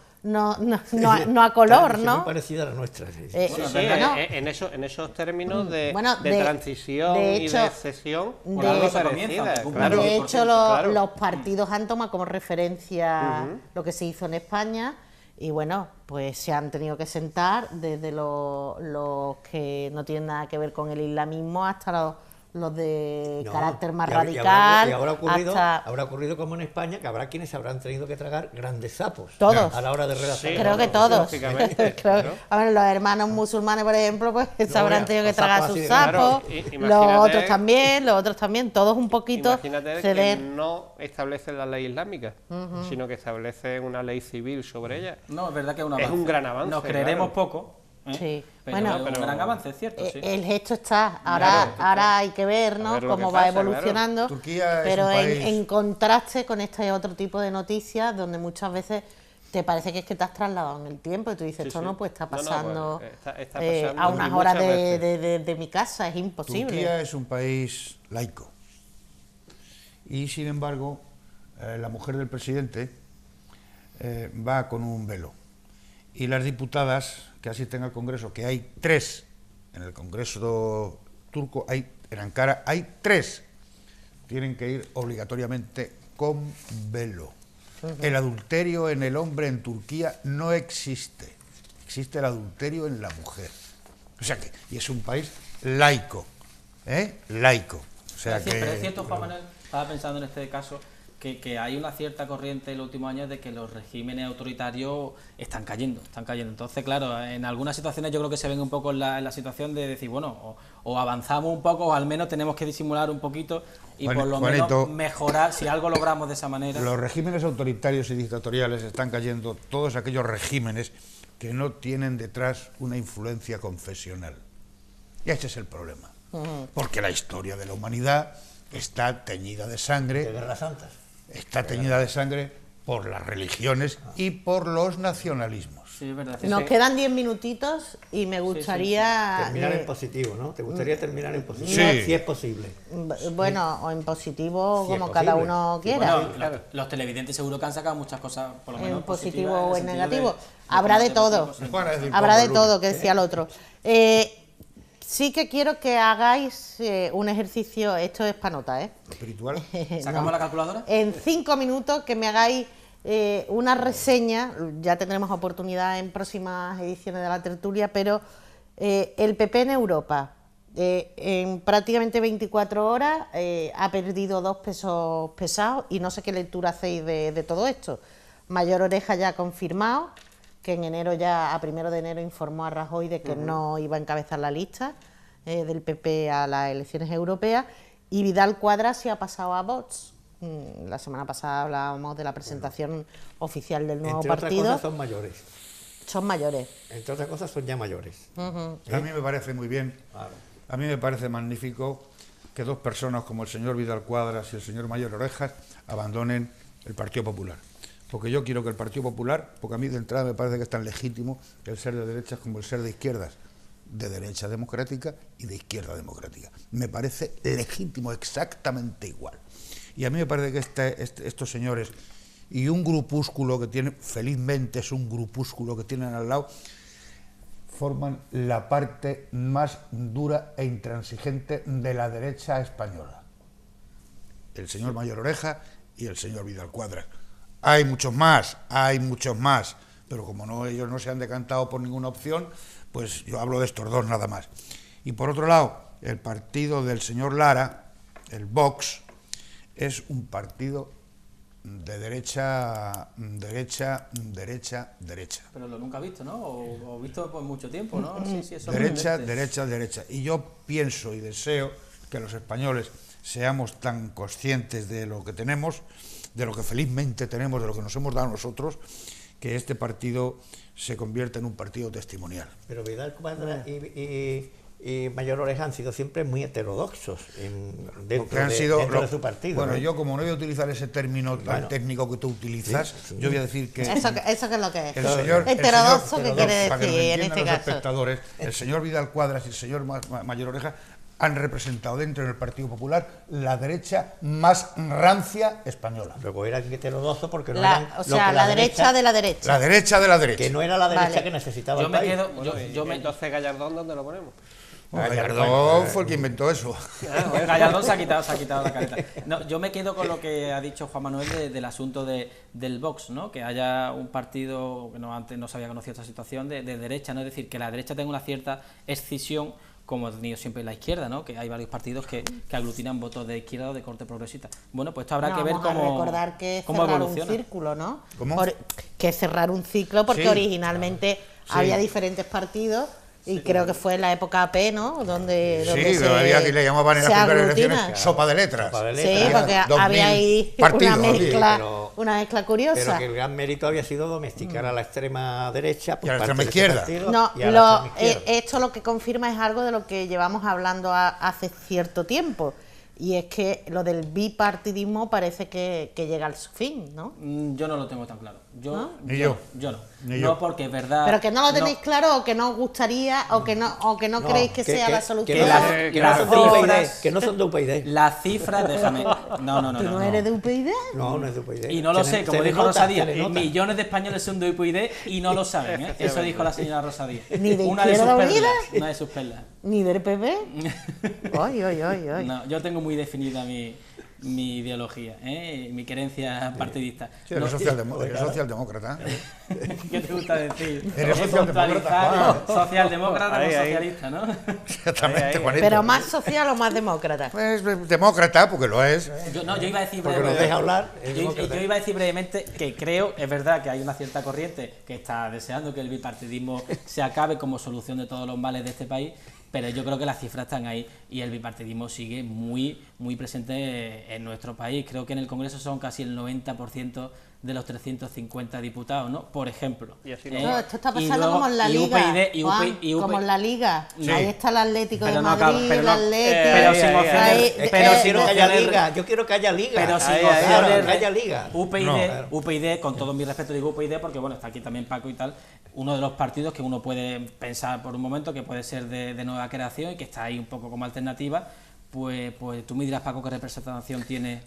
no a color, Muy ¿no? parecida a la nuestra. Sí. Sí, sí, bueno, en esos términos de, Bueno, de transición de y hecho, de cesión, de- pues algo se comienza, parecida, se cumple. claro. de hecho, claro. los partidos han tomado como referencia lo que se hizo en España, y bueno, pues se han tenido que sentar desde los que no tienen nada que ver con el islamismo hasta los de No, carácter más y radical, habrá ocurrido como en España, que habrá quienes habrán tenido que tragar grandes sapos. Todos. A la hora de redactar. Sí, creo que todos. lógicamente, Creo- a ver, los hermanos musulmanes, por ejemplo, pues se habrán veas, tenido que los tragar sapos sus así de sapos, claro. los Imagínate- otros también, todos un poquito Imagínate ceder. que no establece la ley islámica, sino que establece una ley civil sobre ella. No, es verdad que es un Es avance. un gran avance, Nos creeremos claro. poco, ¿eh? Sí. Pero Bueno, es un gran avance, es cierto. sí. El gesto está, ahora hay que ver, ¿no? A ver lo Cómo que va pasa, evolucionando, claro. Turquía es pero un país- en contraste con este otro tipo de noticias donde muchas veces te parece que es que te has trasladado en el tiempo y tú dices, Sí, esto sí. no puede estar No, no, pasando, pues, está a pasando unas y horas muchas veces. de mi casa, es imposible. Turquía es un país laico. Y sin embargo, la mujer del presidente va con un velo. Y las diputadas que asisten al Congreso, que hay 3 en el Congreso turco, en Ankara hay 3, tienen que ir obligatoriamente con velo. El adulterio en el hombre en Turquía no existe. Existe el adulterio en la mujer. O sea que, y es un país laico, laico. O sea Sí, pero es que cierto, Juan Manuel, estaba pensando en este caso, que hay una cierta corriente en los últimos años de que los regímenes autoritarios están cayendo. Entonces, claro, en algunas situaciones yo creo que se ven un poco en la situación de decir, bueno, o avanzamos un poco, o al menos tenemos que disimular un poquito y por lo Juanito, menos mejorar, si algo logramos de esa manera. los regímenes autoritarios y dictatoriales están cayendo, todos aquellos regímenes que no tienen detrás una influencia confesional. Y ese es el problema. Porque la historia de la humanidad está teñida de sangre. De guerras santas. Está teñida de sangre por las religiones y por los nacionalismos. Sí, es verdad. Nos quedan 10 minutitos y me gustaría... Terminar en positivo, ¿no? ¿Te gustaría terminar en positivo? Sí. Si es posible. Bueno, o en positivo, Sí, es como cada posible. uno Sí, quiera. Bueno, los televidentes seguro que han sacado muchas cosas, por lo menos En positivo positivas, o en el sentido negativo. de Habrá de que todo. posible. Juan, es decir, Habrá de poco todo, volumen. que decía el otro. Sí que quiero que hagáis un ejercicio, esto es para nota, Espiritual. ¿Sacamos la calculadora? En 5 minutos que me hagáis una reseña, ya tendremos oportunidad en próximas ediciones de la tertulia, pero el PP en Europa, En prácticamente 24 horas ha perdido 2 pesos pesados y no sé qué lectura hacéis de todo esto. Mayor Oreja ya ha confirmado que en enero ya, a 1 de enero, informó a Rajoy de que no iba a encabezar la lista del PP a las elecciones europeas, y Vidal Quadras se ha pasado a Vox. La semana pasada hablábamos de la presentación oficial del nuevo partido. Entre otras cosas son mayores. Son mayores. Entre otras cosas son ya mayores. A mí me parece muy bien, a mí me parece magnífico que 2 personas como el señor Vidal Quadras y el señor Mayor Orejas abandonen el Partido Popular. Porque yo quiero que el Partido Popular, porque a mí de entrada me parece que es tan legítimo el ser de derechas como el ser de izquierdas, de derecha democrática y de izquierda democrática. Me parece legítimo exactamente igual. Y a mí me parece que estos señores y un grupúsculo que tienen, felizmente es un grupúsculo que tienen al lado, forman la parte más dura e intransigente de la derecha española. El señor Mayor Oreja y el señor Vidal Quadras. Hay muchos más, pero como ellos no se han decantado por ninguna opción, pues yo hablo de estos 2 nada más. Y por otro lado, el partido del señor Lara, el Vox, es un partido de derecha. Pero lo nunca visto, ¿no? O visto por mucho tiempo, ¿no? Sí, eso derecha. Y yo pienso y deseo que los españoles seamos tan conscientes de lo que tenemos, de lo que felizmente tenemos, de lo que nos hemos dado nosotros, que este partido se convierta en un partido testimonial. Pero Vidal Quadras y Mayor Oreja han sido siempre muy heterodoxos dentro de su partido. Bueno, yo como no voy a utilizar ese término tan técnico que tú utilizas, yo voy a decir que... ¿Eso qué es lo que es? Heterodoxo, ¿qué quiere decir para que me en este los caso? espectadores, el señor Vidal Quadras y el señor Mayor Oreja han representado dentro del Partido Popular la derecha más rancia española. Luego eran heterodoxos porque no eran... O sea, la derecha de la derecha. La derecha de la derecha. Que no era la derecha que necesitaba el país. Entonces Gallardón, ¿dónde lo ponemos? Gallardón fue el que inventó eso. Gallardón se ha quitado la careta. No, yo me quedo con lo que ha dicho Juan Manuel del asunto del Vox, ¿no? Que haya un partido que antes no se había conocido esta situación de derecha, ¿no? Es decir, que la derecha tenga una cierta escisión, como ha tenido siempre la izquierda, ¿no? Que hay varios partidos que aglutinan votos de izquierda o de corte progresista. Bueno, pues esto habrá que ver cómo recordar que cómo cerrar evoluciona. Un círculo, ¿no? ¿Cómo? Que cerrar un ciclo, porque Sí, originalmente había diferentes partidos. Y creo que fue en la época AP, ¿no? Donde pero había que le llamaban en las primeras elecciones sopa de letras. Sí, porque había ahí una mezcla curiosa. Pero que el gran mérito había sido domesticar a la extrema derecha y a la extrema izquierda. Esto lo que confirma es algo de lo que llevamos hablando hace cierto tiempo. Y es que lo del bipartidismo parece que llega al fin, ¿no? Yo no lo tengo tan claro. Yo no. No, porque es verdad. Pero que no lo tenéis claro, o que no os gustaría, o que no creéis que sea la solución. Que no son de UPyD. Las cifras, déjame. No. ¿Tú no eres de UPyD? No es de UPyD. Y no lo sé, como dijo Rosa Díaz, millones de españoles son de UPyD y no lo saben, ¿eh? Eso dijo la señora Rosa Díaz. Ni de Izquierda Unida. Una de sus perlas. Ni del PP. Ay. No, yo tengo muy definida mi ideología, mi querencia partidista. Sí, eres socialdemócrata. ¿Qué te gusta decir? Eres socialdemócrata. Socialdemócrata, no socialista, ¿no? Exactamente, Juanito. ¿Pero más social o más demócrata? Pues demócrata, porque lo es. Yo iba a decir brevemente. Porque nos deja hablar. Yo iba a decir brevemente que creo, es verdad que hay una cierta corriente que está deseando que el bipartidismo se acabe como solución de todos los males de este país. Pero yo creo que las cifras están ahí y el bipartidismo sigue muy presente en nuestro país. Creo que en el Congreso son casi el 90% de los 350 diputados, ¿no? Por ejemplo. Y así esto está pasando como en la Liga. Como en la Liga. Sí. Ahí está el Atlético de Madrid, el Atlético. Pero sin opciones. Yo quiero que haya Liga. Pero sin opciones. Que haya Liga. UPyD, con todo mi respeto digo UPyD, porque bueno, está aquí también Paco y tal, uno de los partidos que uno puede pensar por un momento que puede ser de nueva creación y que está ahí un poco como alternativa. Pues tú me dirás, Paco, qué representación tiene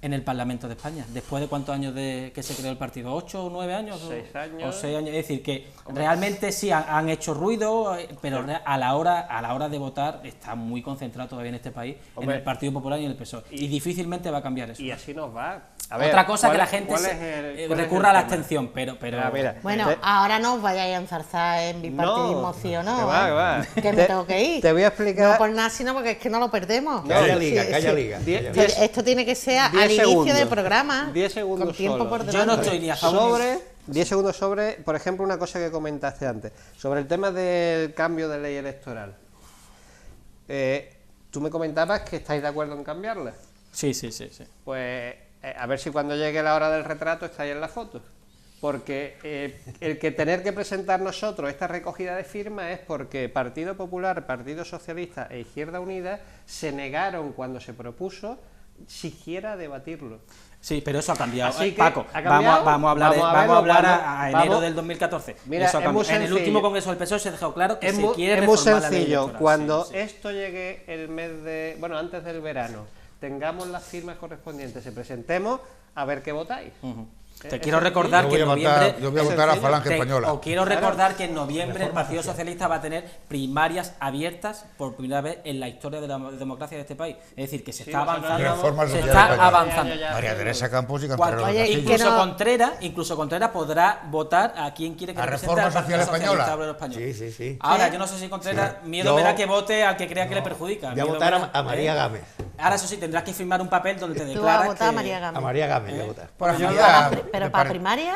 en el Parlamento de España. ¿Después de cuántos años de que se creó el partido? ¿8 o 9 años? 6 años. O 6 años. Es decir, que realmente sí han hecho ruido, pero a la hora de votar está muy concentrado todavía en este país, en el Partido Popular y en el PSOE. Y difícilmente va a cambiar eso. Y así nos va. A ver, Otra cosa que la ¿cuál gente es el recurra a la tema? abstención, pero Mira, Bueno, ahora no os vayáis a enzarzar en bipartidismo, sí o no. que va, ¿eh? que va. Que me tengo que ir. Te voy a explicar. No por nada, sino porque es que no lo perdemos. Que haya Sí, liga, sí, que haya sí. liga. Esto tiene que ser al 10 inicio segundos. del programa. 10 segundos con tiempo solo. por yo delante. no estoy ni a favor ni- 10 segundos sobre, por ejemplo, una cosa que comentaste antes, sobre el tema del cambio de ley electoral. Tú me comentabas que estáis de acuerdo en cambiarla. Sí. Pues a ver si cuando llegue la hora del retrato estáis en la foto. Porque el que tener que presentar nosotros esta recogida de firmas es porque Partido Popular, Partido Socialista e Izquierda Unida se negaron cuando se propuso siquiera debatirlo. Sí, pero eso ha cambiado. Así que, Paco, ¿ha cambiado? vamos a hablar, Vamos a vamos a verlo hablar cuando- a enero vamos- del 2014. Mira, Eso ha es cambiado. muy En el sencillo. último Congreso del PSOE se dejó claro que Es se muy, quiere es muy reformar la ley sencillo. electoral. Cuando Sí. esto llegue el mes de... Bueno, antes del verano, tengamos las firmas correspondientes, se presentemos, a ver qué votáis. Te quiero recordar Yo que voy en a votar, noviembre... yo voy a votar a Falange Española. O quiero recordar que en noviembre el Partido Socialista va a tener primarias abiertas por primera vez en la historia de la democracia de este país. Es decir, que se está avanzando. Reforma Se social está española. avanzando. María Teresa Campos y Cuando- Cantarero Oye, Castillo. y que Incluso Contreras podrá votar a quien quiere que ¿La represente Reforma al Partido Social Española? Socialista Obrero Español. Sí, sí, sí. Ahora, ¿Sí? yo no sé si Contreras, Sí. miedo Yo- me da que vote al que crea que le perjudica. Voy a Miedo votar me da- a María Gámez. Ahora, eso sí, tendrás que firmar un papel donde te Tú vas a declaras votar a que... María Gámez. A María Gámez voy a votar. Por Pero afinidad, pero me para pare- primaria.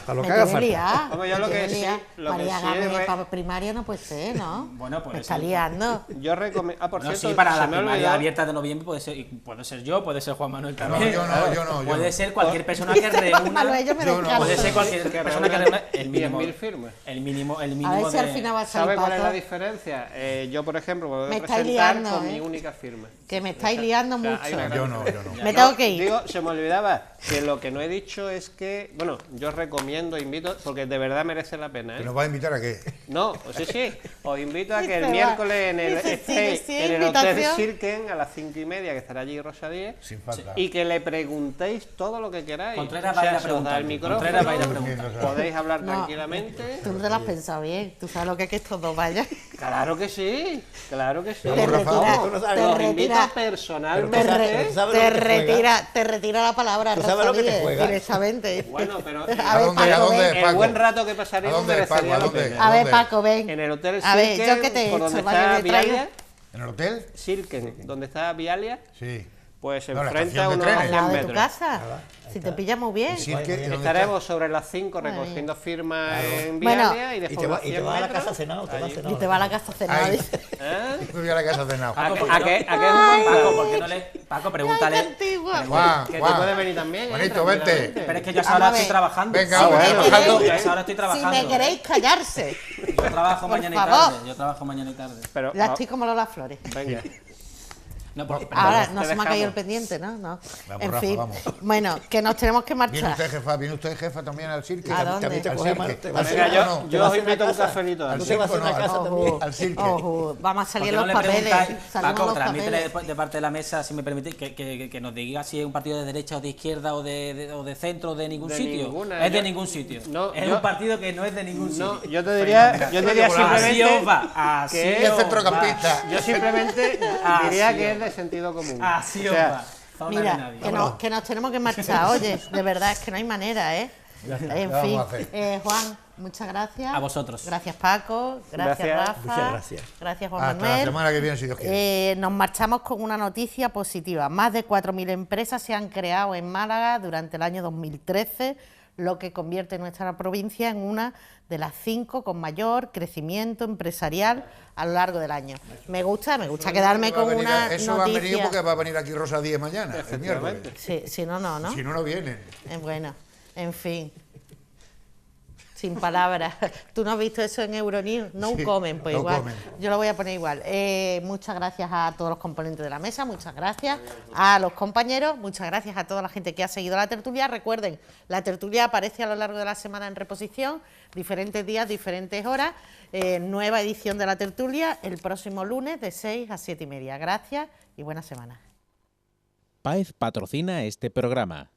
Para lo me que haga tiene falta. liada, Hombre, yo me lo que tiene sí- liada. lo que María sí Gámez es- para primaria no puede ser, ¿no? Bueno, puede Me ser. está liando. Yo recomiendo... Ah, por Bueno, cierto, sí, para se la me ha primaria olvidado- abierta de noviembre puede ser yo, puede ser Juan Manuel también. yo no, claro. yo no, yo Puede no. ser cualquier persona que reúna... Manuel, yo me Yo no. descarto. Puede ser cualquier persona que reúna el mínimo... 10.000 firmas. El mínimo A ver si al final va a ¿Sabe salir cuál es la Paco. diferencia? Yo, por ejemplo, me voy Me a estáis presentar liando, con ¿eh? mi única firma. Que me estáis liando O sea, mucho. hay una gran Yo no, diferencia. yo no. Me tengo que ir. Digo, se me olvidaba que lo que no he dicho es que, bueno, yo recomiendo, invito, porque de verdad merece la pena, ¿Que ¿eh? nos va a invitar a qué? No, os invito a que el Dice, miércoles en el, dice, estéis sí, en el Hotel invitación. Sirken a las 5:30, que estará allí Rosa Díez, Sin falta. y que le preguntéis todo lo que queráis. Contreras va a ir a se os da el preguntar. micrófono, Contreras va a ir a preguntar. podéis hablar No. tranquilamente. Tú no te lo has pensado bien. Tú sabes lo que es que estos dos vayan. Claro que sí, claro que sí. Te retira, tú no sabes. Los te invito retira, personalmente. ¿Tú sabes lo que te te retira la palabra. ¿Tú sabes lo que te Rosa juegas? Díez, directamente. Bueno, pero A ¿A ver, dónde? ¿A Paco, dónde? ven. el Paco? buen rato que ¿A pasaríamos dónde, Paco? merecería ¿A la dónde? pena. A ver, ¿Dónde? Paco, ven. En el Hotel A ver, Sirken, ¿yo qué te he por hecho? donde Vaya, está me traigo. Vialia, ¿En el hotel? Sirken, donde está Vialia, Sí. pues se No, la enfrenta a estación de unos trenes. Al 100 lado de tu metros. casa. Si te pilla muy bien. Sí, ¿y dónde Estaremos sobre las 5 Madre recogiendo firmas en Bueno, Vialia y Y después te los vas 100 a la metros. casa a cenar, te vas a allí. cenar. Y te va a la casa a cenar. Ahí. dice. ¿Eh? está? Me voy a la casa de cenado. ¿A qué es un Ay. buen Paco, plan? ¿por qué no le...? Paco, pregúntale... Ay, qué antigua. Juan, Que te Juan. puedes venir también. Juanito, vente. tranquilamente. Pero es que yo a esa Vamos hora a ver. estoy trabajando. Venga, Sí, bueno, trabajando. trabajando. Yo a esa hora estoy Si trabajando. me queréis callarse. Yo trabajo mañana y favor. tarde. Yo trabajo mañana y tarde. Pero, Ya estoy como Lola Flores. venga. No, pero Ahora te no se me ha caído el dejamos. pendiente, ¿no? No. Vamos, En Rafa, fin. vamos. Bueno, que nos tenemos que ¿Viene marchar. usted, jefa, también al circo? ¿A dónde? También te Al coge circo. mal, te Al vas a Venga, circo cenar. no. yo vas os a invito a un casa. cafelito Al antes. te vas a circo no, una casa al- también. al circo. Ojo, vamos a ¿Por salir qué los no le papeles. preguntáis, Salimos Paco, los transmítele papeles. de parte de la mesa, si me permitís, que nos diga si es un partido de derecha o de izquierda o de centro o de ningún De sitio? ninguna, Es de yo- ningún sitio. No, es yo- un partido que no es de ningún No, sitio. yo te diría Así simplemente os va, así que Y el os centrocampista. yo simplemente Ah, diría sí, que es hombre. de sentido común. Así O os sea, va. Zona de Mira, nadie. que nos tenemos que marchar. Oye, de verdad es que no hay manera, ¿eh? En ¿qué vamos fin, a hacer? Juan, muchas gracias. A vosotros. Gracias, Paco. Gracias, Gracias. Rafa. Muchas gracias. Gracias, Juan Hasta la Manuel. semana que viene, si Dios quiere. Nos marchamos con una noticia positiva. Más de 4.000 empresas se han creado en Málaga durante el año 2013, lo que convierte nuestra provincia en una de las 5 con mayor crecimiento empresarial a lo largo del año. Me gusta quedarme Eso va a con venir- una Eso va a venir noticia. porque va a venir aquí Rosa Díez mañana, el miércoles. Sí, si no, no, ¿no? Si no, no vienen. Bueno, en fin. Sin palabras. ¿Tú no has visto eso en Euronews? No Sí, comen, pues no igual. comen. Yo lo voy a poner igual. Muchas gracias a todos los componentes de la mesa, muchas gracias a los compañeros, muchas gracias a toda la gente que ha seguido la tertulia. Recuerden, la tertulia aparece a lo largo de la semana en reposición, diferentes días, diferentes horas. Nueva edición de la tertulia el próximo lunes de 6 a 7:30. Gracias y buena semana. Páez patrocina este programa.